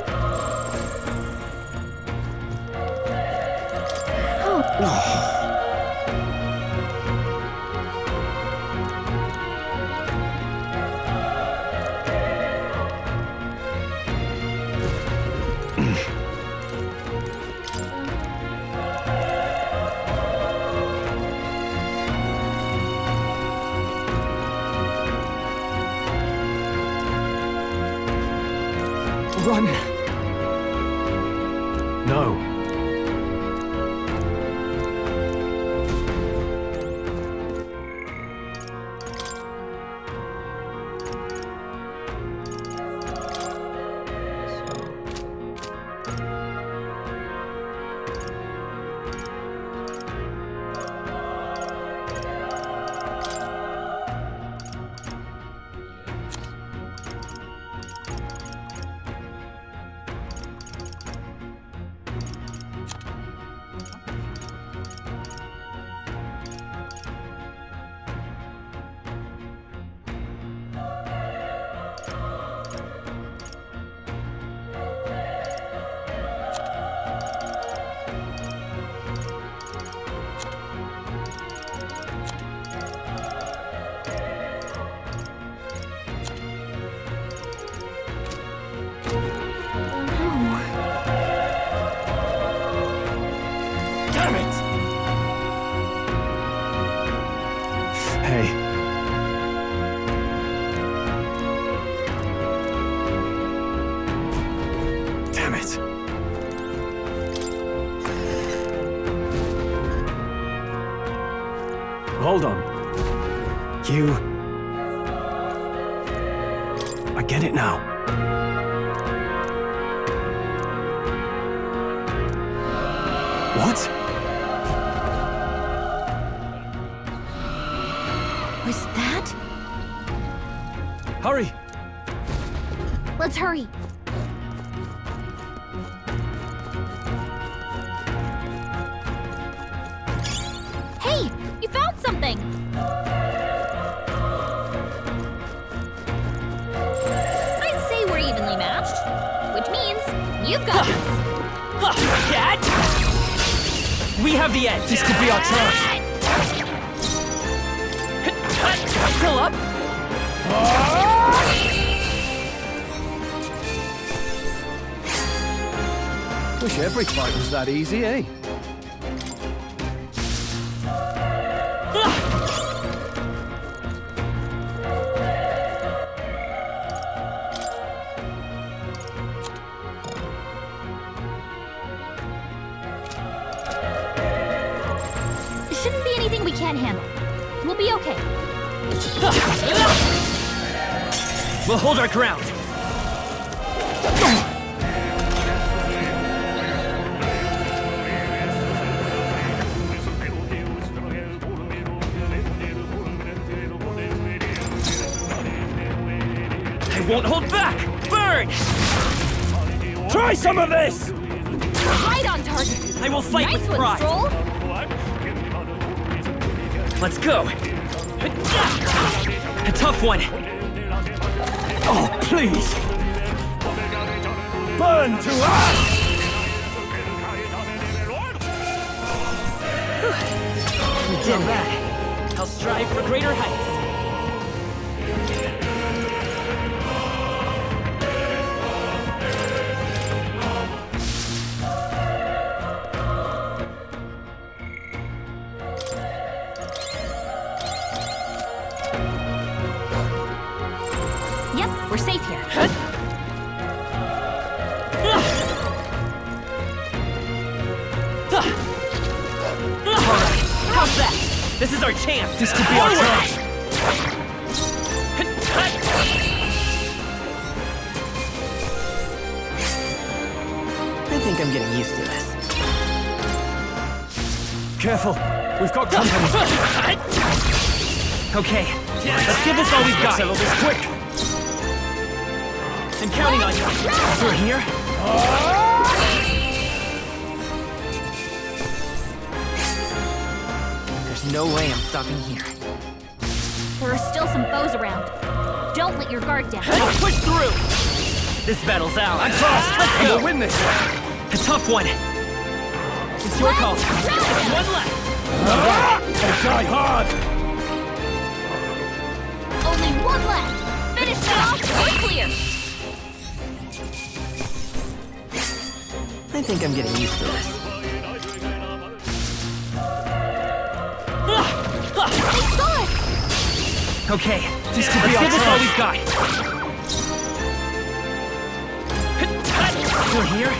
[SPEAKER 10] Run!
[SPEAKER 16] No.
[SPEAKER 9] it. Hold on. You... I get it now. What?
[SPEAKER 3] Was that?
[SPEAKER 9] Hurry!
[SPEAKER 3] Let's hurry. Hey, you found something. I'd say we're evenly matched, which means you've got this.
[SPEAKER 9] Cat! We have the edge. This could be our chance. Still up?
[SPEAKER 7] Wish every fight was that easy, eh?
[SPEAKER 3] Shouldn't be anything we can't handle. We'll be okay.
[SPEAKER 9] We'll hold our ground. I won't hold back! Burn! Try some of this!
[SPEAKER 3] Right on target.
[SPEAKER 9] I will fight
[SPEAKER 3] nice
[SPEAKER 9] with
[SPEAKER 3] one,
[SPEAKER 9] pride.
[SPEAKER 3] Stroll.
[SPEAKER 9] Let's go! A tough one! Oh, please! Burn to us! You did that. I'll strive for greater heights.
[SPEAKER 3] Yep, we're safe here.
[SPEAKER 9] Alright, how's that? This is our chance! This could be our chance! I think I'm getting used to this. Careful! We've got company! Okay, let's give this all we've got! Settle this quick! I'm counting on you! Through here? There's no way I'm stopping here.
[SPEAKER 3] There are still some foes around. Don't let your guard down.
[SPEAKER 9] Let's push through! This battle's out. I'm tossed! Let's go! We'll win this! A tough one! It's your call! Just one left!
[SPEAKER 6] I'll die hard!
[SPEAKER 3] Only one left! Finish that off, we're clear!
[SPEAKER 9] I think I'm getting used to this.
[SPEAKER 3] They saw us!
[SPEAKER 9] Okay, this could be our chance. Let's give this all we've got. Still here?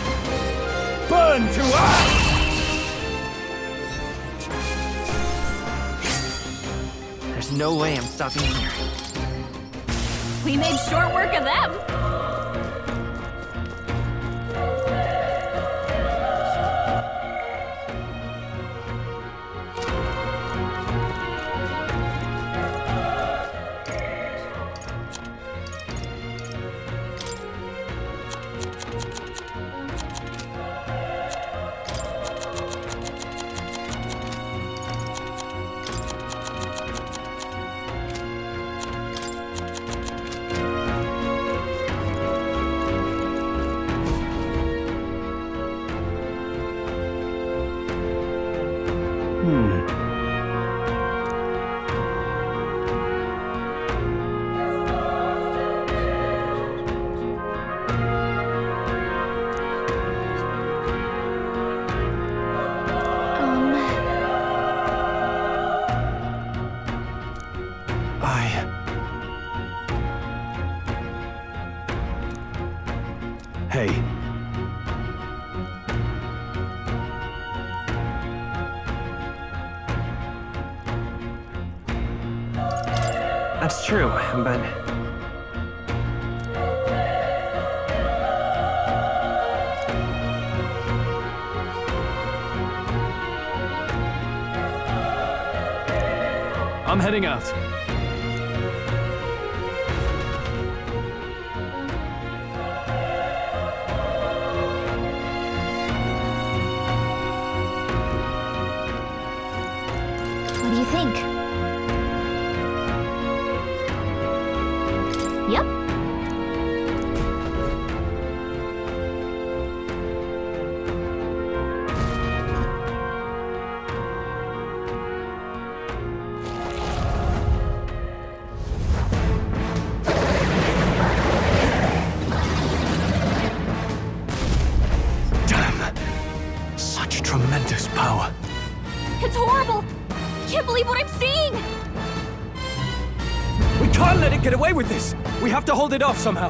[SPEAKER 6] Burn to us!
[SPEAKER 9] There's no way I'm stopping here.
[SPEAKER 3] We made short work of them!
[SPEAKER 7] Hey,
[SPEAKER 9] That's true, but...
[SPEAKER 16] I'm heading out.
[SPEAKER 3] What do you think? Yep.
[SPEAKER 5] Damn. Such tremendous power.
[SPEAKER 3] It's horrible! I can't believe what I'm seeing!
[SPEAKER 16] We can't let it get away with this! We have to hold it off somehow!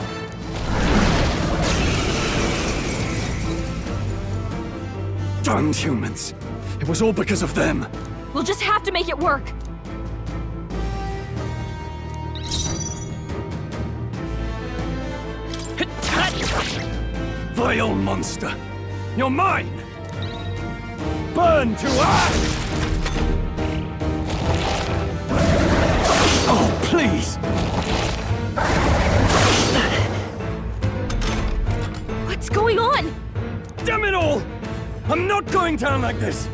[SPEAKER 5] Damned humans. It was all because of them.
[SPEAKER 3] We'll just have to make it work!
[SPEAKER 5] Vile monster! You're mine! Burn to ash! Oh, please!
[SPEAKER 3] What's going on?
[SPEAKER 5] Damn it all! I'm not going down like this!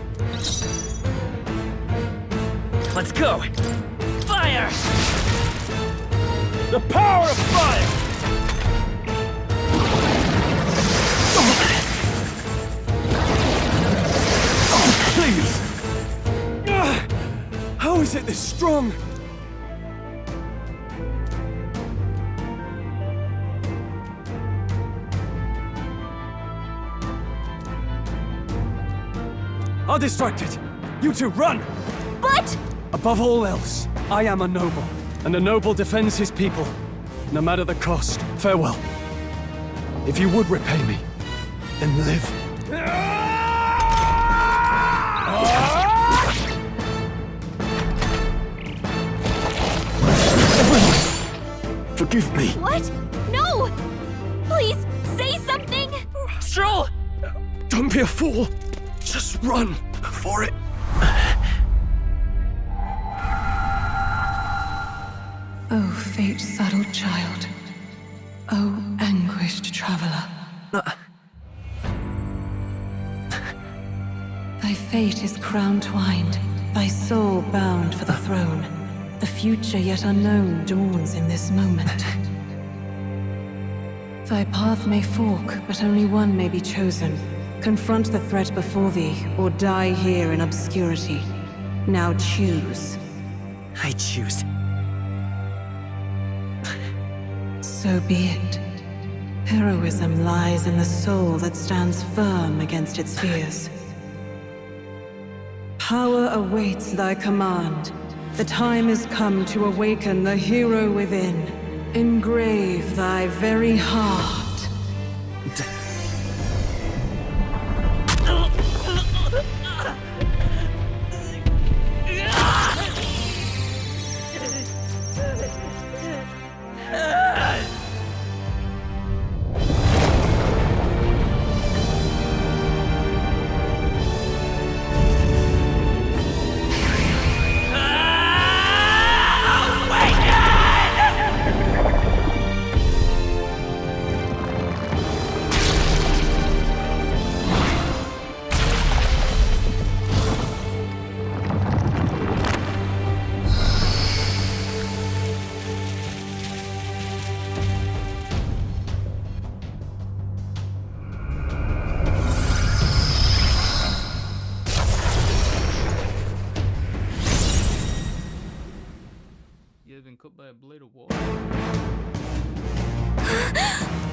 [SPEAKER 9] Let's go! Fire!
[SPEAKER 5] The power of fire! Oh, please! How is it this strong? I'll distract it. You two, run!
[SPEAKER 3] But...
[SPEAKER 16] Above all else, I am a noble, and a noble defends his people, no matter the cost. Farewell. If you would repay me, then live. Forgive me.
[SPEAKER 3] What? No! Please, say something!
[SPEAKER 16] Stroll! Don't be a fool. Just run for it.
[SPEAKER 8] Oh, fate-saddled child. Oh, anguished traveler. Thy fate is crown-twined, thy soul bound for the throne. The future yet unknown dawns in this moment. Thy path may fork, but only one may be chosen. Confront the threat before thee, or die here in obscurity. Now choose.
[SPEAKER 9] I choose.
[SPEAKER 8] So be it. Heroism lies in the soul that stands firm against its fears. Power awaits thy command. The time is come to awaken the hero within. Engrave thy very heart.
[SPEAKER 1] Cut by a blade of water.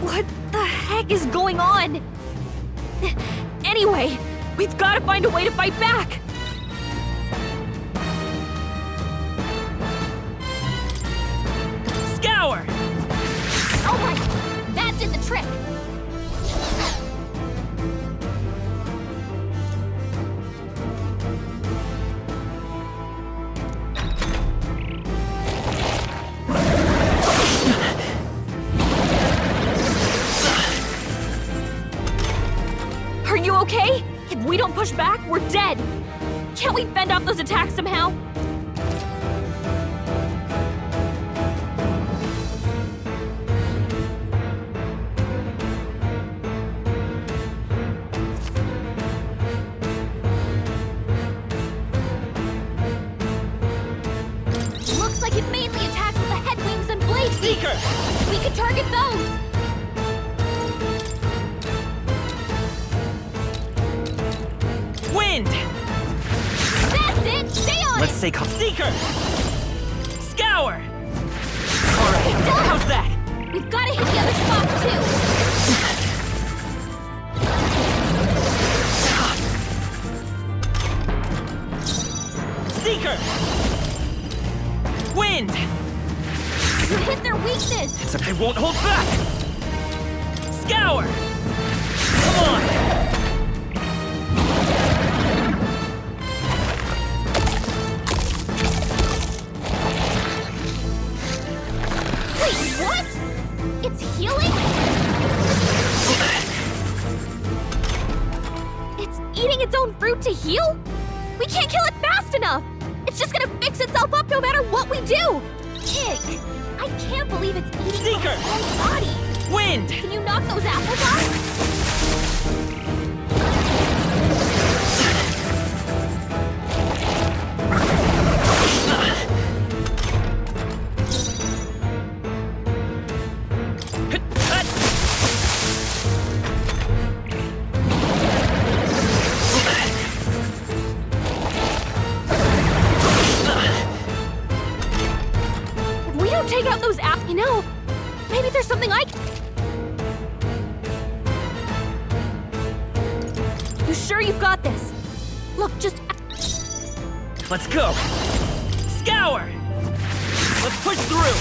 [SPEAKER 3] What the heck is going on? Anyway, we've got to find a way to fight back!
[SPEAKER 10] Scour!
[SPEAKER 3] Alright, that did the trick! you okay? If we don't push back, we're dead. Can't we fend off those attacks somehow? Looks like it mainly attacks with the head wings and blade
[SPEAKER 9] Seeker!
[SPEAKER 3] We could target those!
[SPEAKER 9] Wind!
[SPEAKER 3] That's it! Stay on
[SPEAKER 9] Let's
[SPEAKER 3] it!
[SPEAKER 9] stay calm. Seeker! Scour! Alright, how's that?
[SPEAKER 3] We've got to hit the other spots too!
[SPEAKER 9] Seeker! Wind!
[SPEAKER 3] You hit their weakness!
[SPEAKER 9] I won't hold back! Scour! Come on!
[SPEAKER 3] Wait, what? It's healing? It's eating its own fruit to heal? We can't kill it fast enough! It's just gonna fix itself up no matter what we do! Ick! I can't believe it's eating
[SPEAKER 9] Seeker!
[SPEAKER 3] its own body!
[SPEAKER 9] Wind!
[SPEAKER 3] Can you knock those apples off? If we don't take out those apples, you know, maybe there's something I can... You sure you've got this? Look, just...
[SPEAKER 9] Let's go! Scour! Let's push through!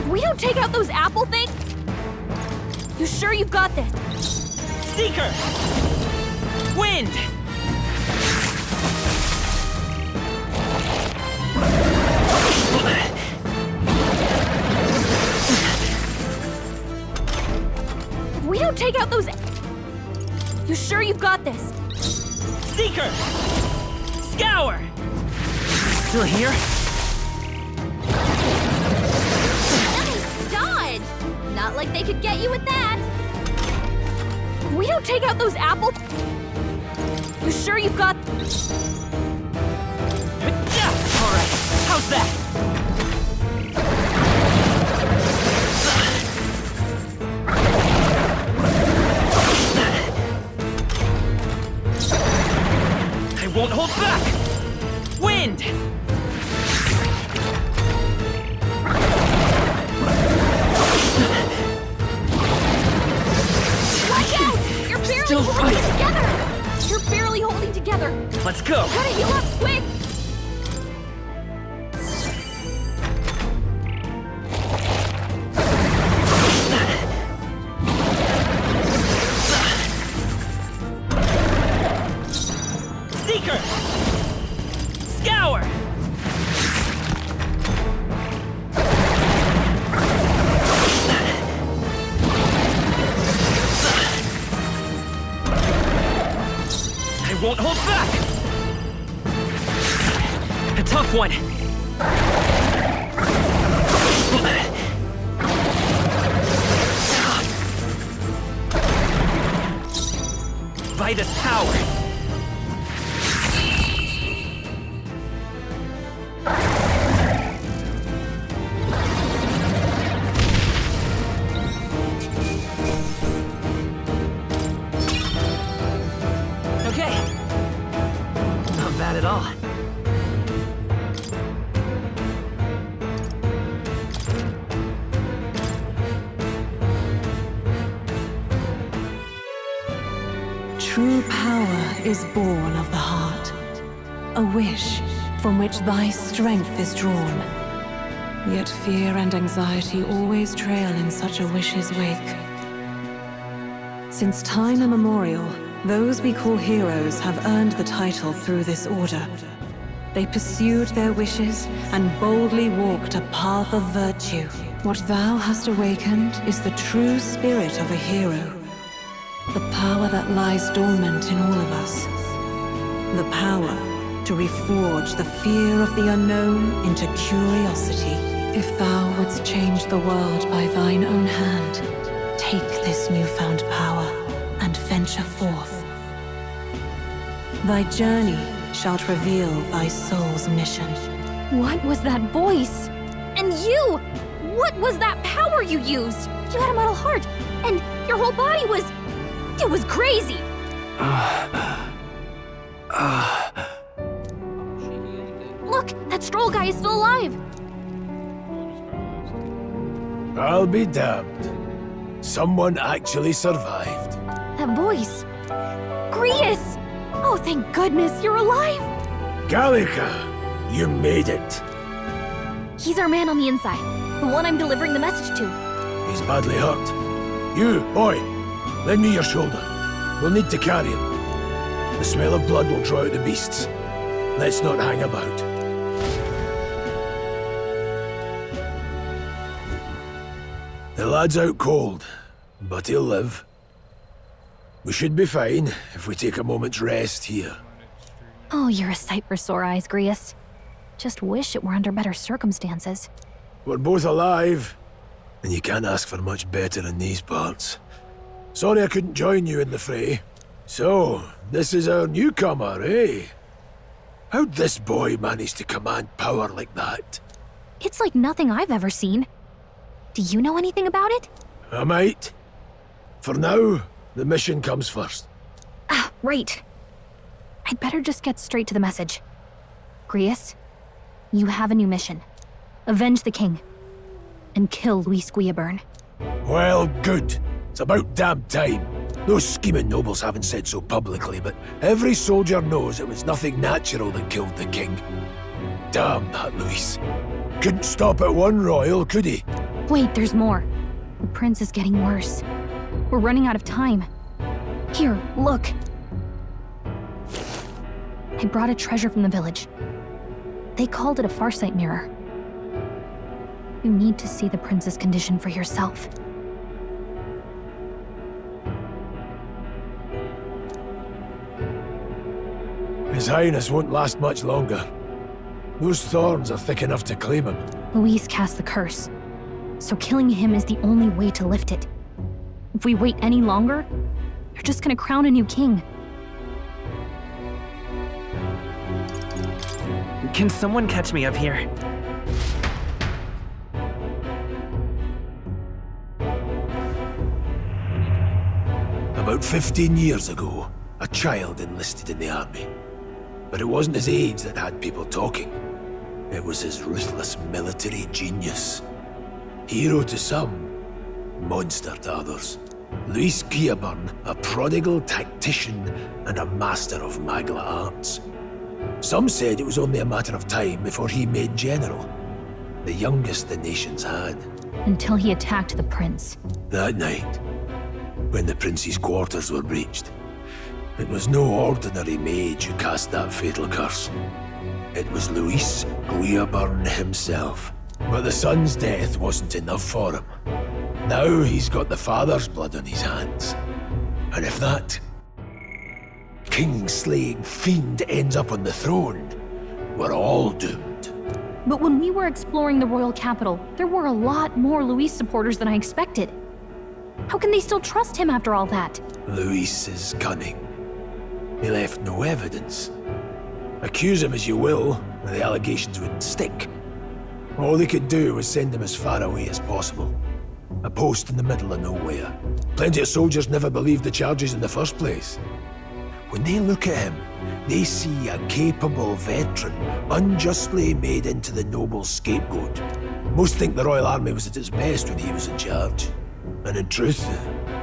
[SPEAKER 3] If we don't take out those apple things... You sure you've got this?
[SPEAKER 9] Seeker! Wind!
[SPEAKER 3] If we don't take out those... You sure you've got this?
[SPEAKER 9] Seeker! Scour! Still here?
[SPEAKER 3] Nice dodge! Not like they could get you with that. If we don't take out those apple... You sure you've got...
[SPEAKER 9] Alright, how's that? I won't hold back! Wind!
[SPEAKER 3] Watch out! You're barely
[SPEAKER 9] Still
[SPEAKER 3] holding
[SPEAKER 9] fighting.
[SPEAKER 3] together! You're barely holding together!
[SPEAKER 9] Let's go!
[SPEAKER 3] Gotta heal up quick!
[SPEAKER 9] Seeker! Scour! I won't hold back! A tough one! By this power! Okay. Not bad at all.
[SPEAKER 8] True power is born of the heart, a wish from which thy strength is drawn. Yet fear and anxiety always trail in such a wish's wake. Since time immemorial, those we call heroes have earned the title through this order. They pursued their wishes and boldly walked a path of virtue. What thou hast awakened is the true spirit of a hero. The power that lies dormant in all of us. The power to reforge the fear of the unknown into curiosity. If thou wouldst change the world by thine own hand, take this newfound power and venture forth. Thy journey shalt reveal thy soul's mission.
[SPEAKER 3] What was that voice? And you! What was that power you used? You had a metal heart, and your whole body was... It was crazy! Look, that Stroll guy is still alive!
[SPEAKER 6] I'll be damned. Someone actually survived.
[SPEAKER 3] That voice... Grius! Oh, thank goodness, you're alive!
[SPEAKER 6] Gallica, you made it.
[SPEAKER 3] He's our man on the inside, the one I'm delivering the message to.
[SPEAKER 6] He's badly hurt. You, boy, lend me your shoulder. We'll need to carry him. The smell of blood will draw out the beasts. Let's not hang about. The lad's out cold, but he'll live. We should be fine if we take a moment's rest here.
[SPEAKER 3] Oh, you're a sight for sore eyes, Grius. Just wish it were under better circumstances.
[SPEAKER 6] We're both alive, and you can't ask for much better in these parts. Sorry I couldn't join you in the fray. So, this is our newcomer, eh? How'd this boy manage to command power like that?
[SPEAKER 3] It's like nothing I've ever seen. Do you know anything about it?
[SPEAKER 6] I might. For now, the mission comes first.
[SPEAKER 3] Ah, right. I'd better just get straight to the message. Grius, you have a new mission. Avenge the king. And kill Luis Guillaburn.
[SPEAKER 6] Well, good. It's about damn time. Those scheming nobles haven't said so publicly, but every soldier knows it was nothing natural that killed the king. Damn that Luis. Couldn't stop at one royal, could he?
[SPEAKER 3] Wait, there's more. The prince is getting worse. We're running out of time. Here, look. I brought a treasure from the village. They called it a farsight mirror. You need to see the prince's condition for yourself.
[SPEAKER 6] His Highness won't last much longer. Those thorns are thick enough to claim him.
[SPEAKER 3] Luis cast the curse, so killing him is the only way to lift it. If we wait any longer, you're just gonna crown a new king.
[SPEAKER 9] Can someone catch me up here?
[SPEAKER 6] About 15 years ago, a child enlisted in the army. But it wasn't his age that had people talking. It was his ruthless military genius. Hero to some, monster to others. Luis Guillaburn, a prodigal tactician and a master of Magla arts. Some said it was only a matter of time before he made general. The youngest the nation's had.
[SPEAKER 3] Until he attacked the prince.
[SPEAKER 6] That night, when the prince's quarters were breached, it was no ordinary mage who cast that fatal curse. It was Luis Guillaburn himself. But the son's death wasn't enough for him. Now he's got the father's blood on his hands. And if that king-slaying fiend ends up on the throne, we're all doomed.
[SPEAKER 3] But when we were exploring the royal capital, there were a lot more Luis supporters than I expected. How can they still trust him after all that?
[SPEAKER 6] Luis is cunning. He left no evidence. Accuse him as you will, the allegations wouldn't stick. All they could do was send him as far away as possible. A post in the middle of nowhere. Plenty of soldiers never believed the charges in the first place. When they look at him, they see a capable veteran unjustly made into the noble scapegoat. Most think the Royal Army was at its best when he was in charge. And in truth,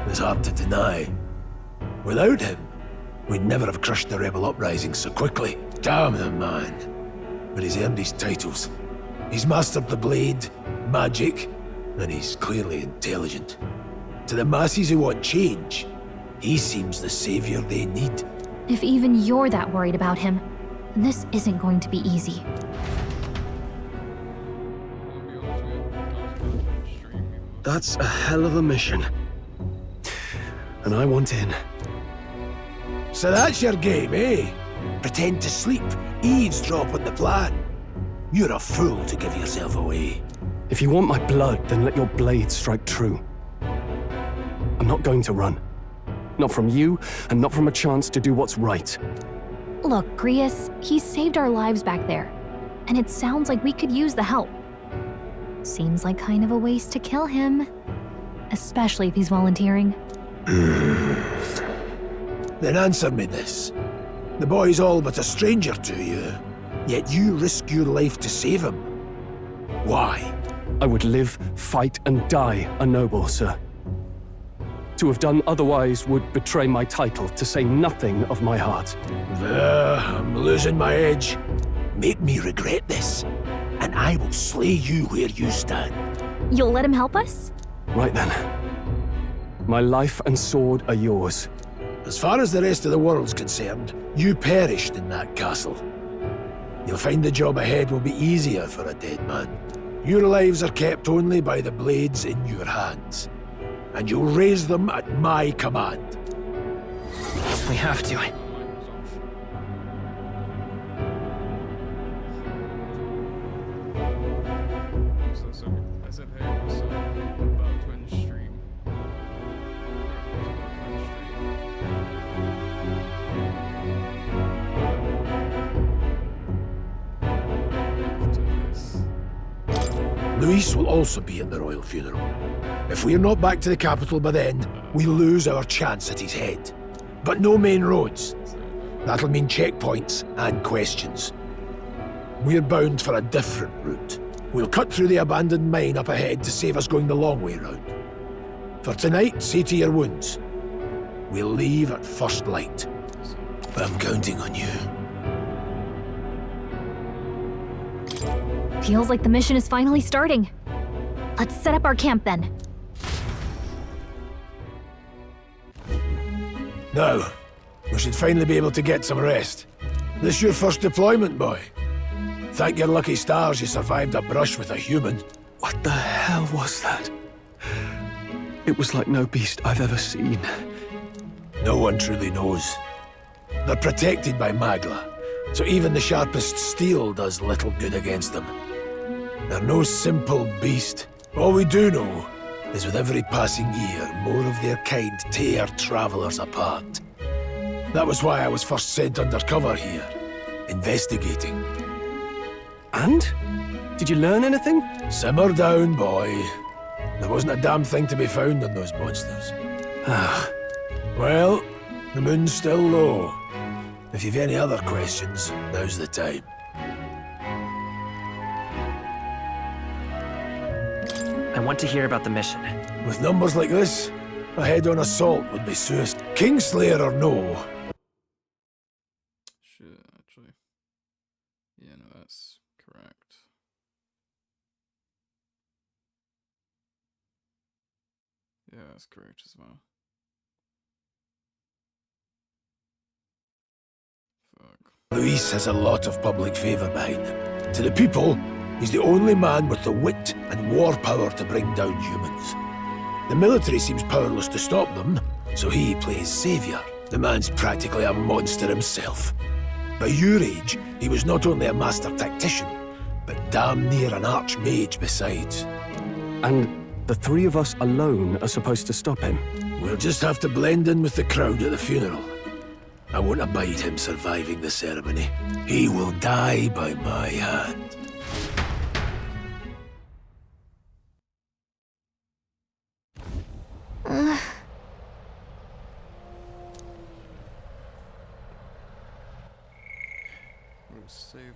[SPEAKER 6] it's hard to deny. Without him, we'd never have crushed the rebel uprising so quickly. Damn the man. But he's earned his titles. He's mastered the blade, magic, and he's clearly intelligent. To the masses who want change, he seems the savior they need.
[SPEAKER 3] If even you're that worried about him, and this isn't going to be easy.
[SPEAKER 16] That's a hell of a mission. And I want in.
[SPEAKER 6] So that's your game, eh? Pretend to sleep, eavesdrop on the plan. You're a fool to give yourself away.
[SPEAKER 16] If you want my blood, then let your blade strike true. I'm not going to run. Not from you, and not from a chance to do what's right.
[SPEAKER 3] Look, Grius, he saved our lives back there, and it sounds like we could use the help. Seems like kind of a waste to kill him, especially if he's volunteering.
[SPEAKER 6] Then answer me this. The boy's all but a stranger to you, yet you risk your life to save him. Why?
[SPEAKER 16] I would live, fight, and die a noble, sir. To have done otherwise would betray my title, to say nothing of my heart.
[SPEAKER 6] I'm losing my edge. Make me regret this, and I will slay you where you stand.
[SPEAKER 3] You'll let him help us?
[SPEAKER 16] Right then. My life and sword are yours.
[SPEAKER 6] As far as the rest of the world's concerned, you perished in that castle. You'll find the job ahead will be easier for a dead man. Your lives are kept only by the blades in your hands, and you'll raise them at my command.
[SPEAKER 9] We have to.
[SPEAKER 1] I said, hey, what's up? I'm about to end stream.
[SPEAKER 6] Luis will also be at the royal funeral. If we're not back to the capital by then, we lose our chance at his head. But no main roads. That'll mean checkpoints and questions. We're bound for a different route. We'll cut through the abandoned mine up ahead to save us going the long way round. For tonight, see to your wounds. We'll leave at first light. I'm counting on you.
[SPEAKER 3] Feels like the mission is finally starting. Let's set up our camp then.
[SPEAKER 6] Now, we should finally be able to get some rest. This your first deployment, boy? Thank your lucky stars you survived a brush with a human.
[SPEAKER 16] What the hell was that? It was like no beast I've ever seen.
[SPEAKER 6] No one truly knows. They're protected by Magla, so even the sharpest steel does little good against them. They're no simple beast. All we do know is with every passing year, more of their kind tear travelers apart. That was why I was first sent undercover here, investigating.
[SPEAKER 16] And? Did you learn anything?
[SPEAKER 6] Simmer down, boy. There wasn't a damn thing to be found on those monsters. Well, the moon's still low. If you've any other questions, now's the time.
[SPEAKER 9] I want to hear about the mission.
[SPEAKER 6] With numbers like this, a head-on assault would be suicide. Kingslayer or no,
[SPEAKER 1] Shit, actually. Yeah, no, that's correct. Yeah, that's correct as well. Fuck.
[SPEAKER 6] Luis has a lot of public favour behind him. To the people, he's the only man with the wit and war power to bring down humans. The military seems powerless to stop them, so he plays saviour. The man's practically a monster himself. By your age, he was not only a master tactician, but damn near an archmage besides.
[SPEAKER 16] And the three of us alone are supposed to stop him?
[SPEAKER 6] We'll just have to blend in with the crowd at the funeral. I won't abide him surviving the ceremony. He will die by my hand.
[SPEAKER 1] We'll save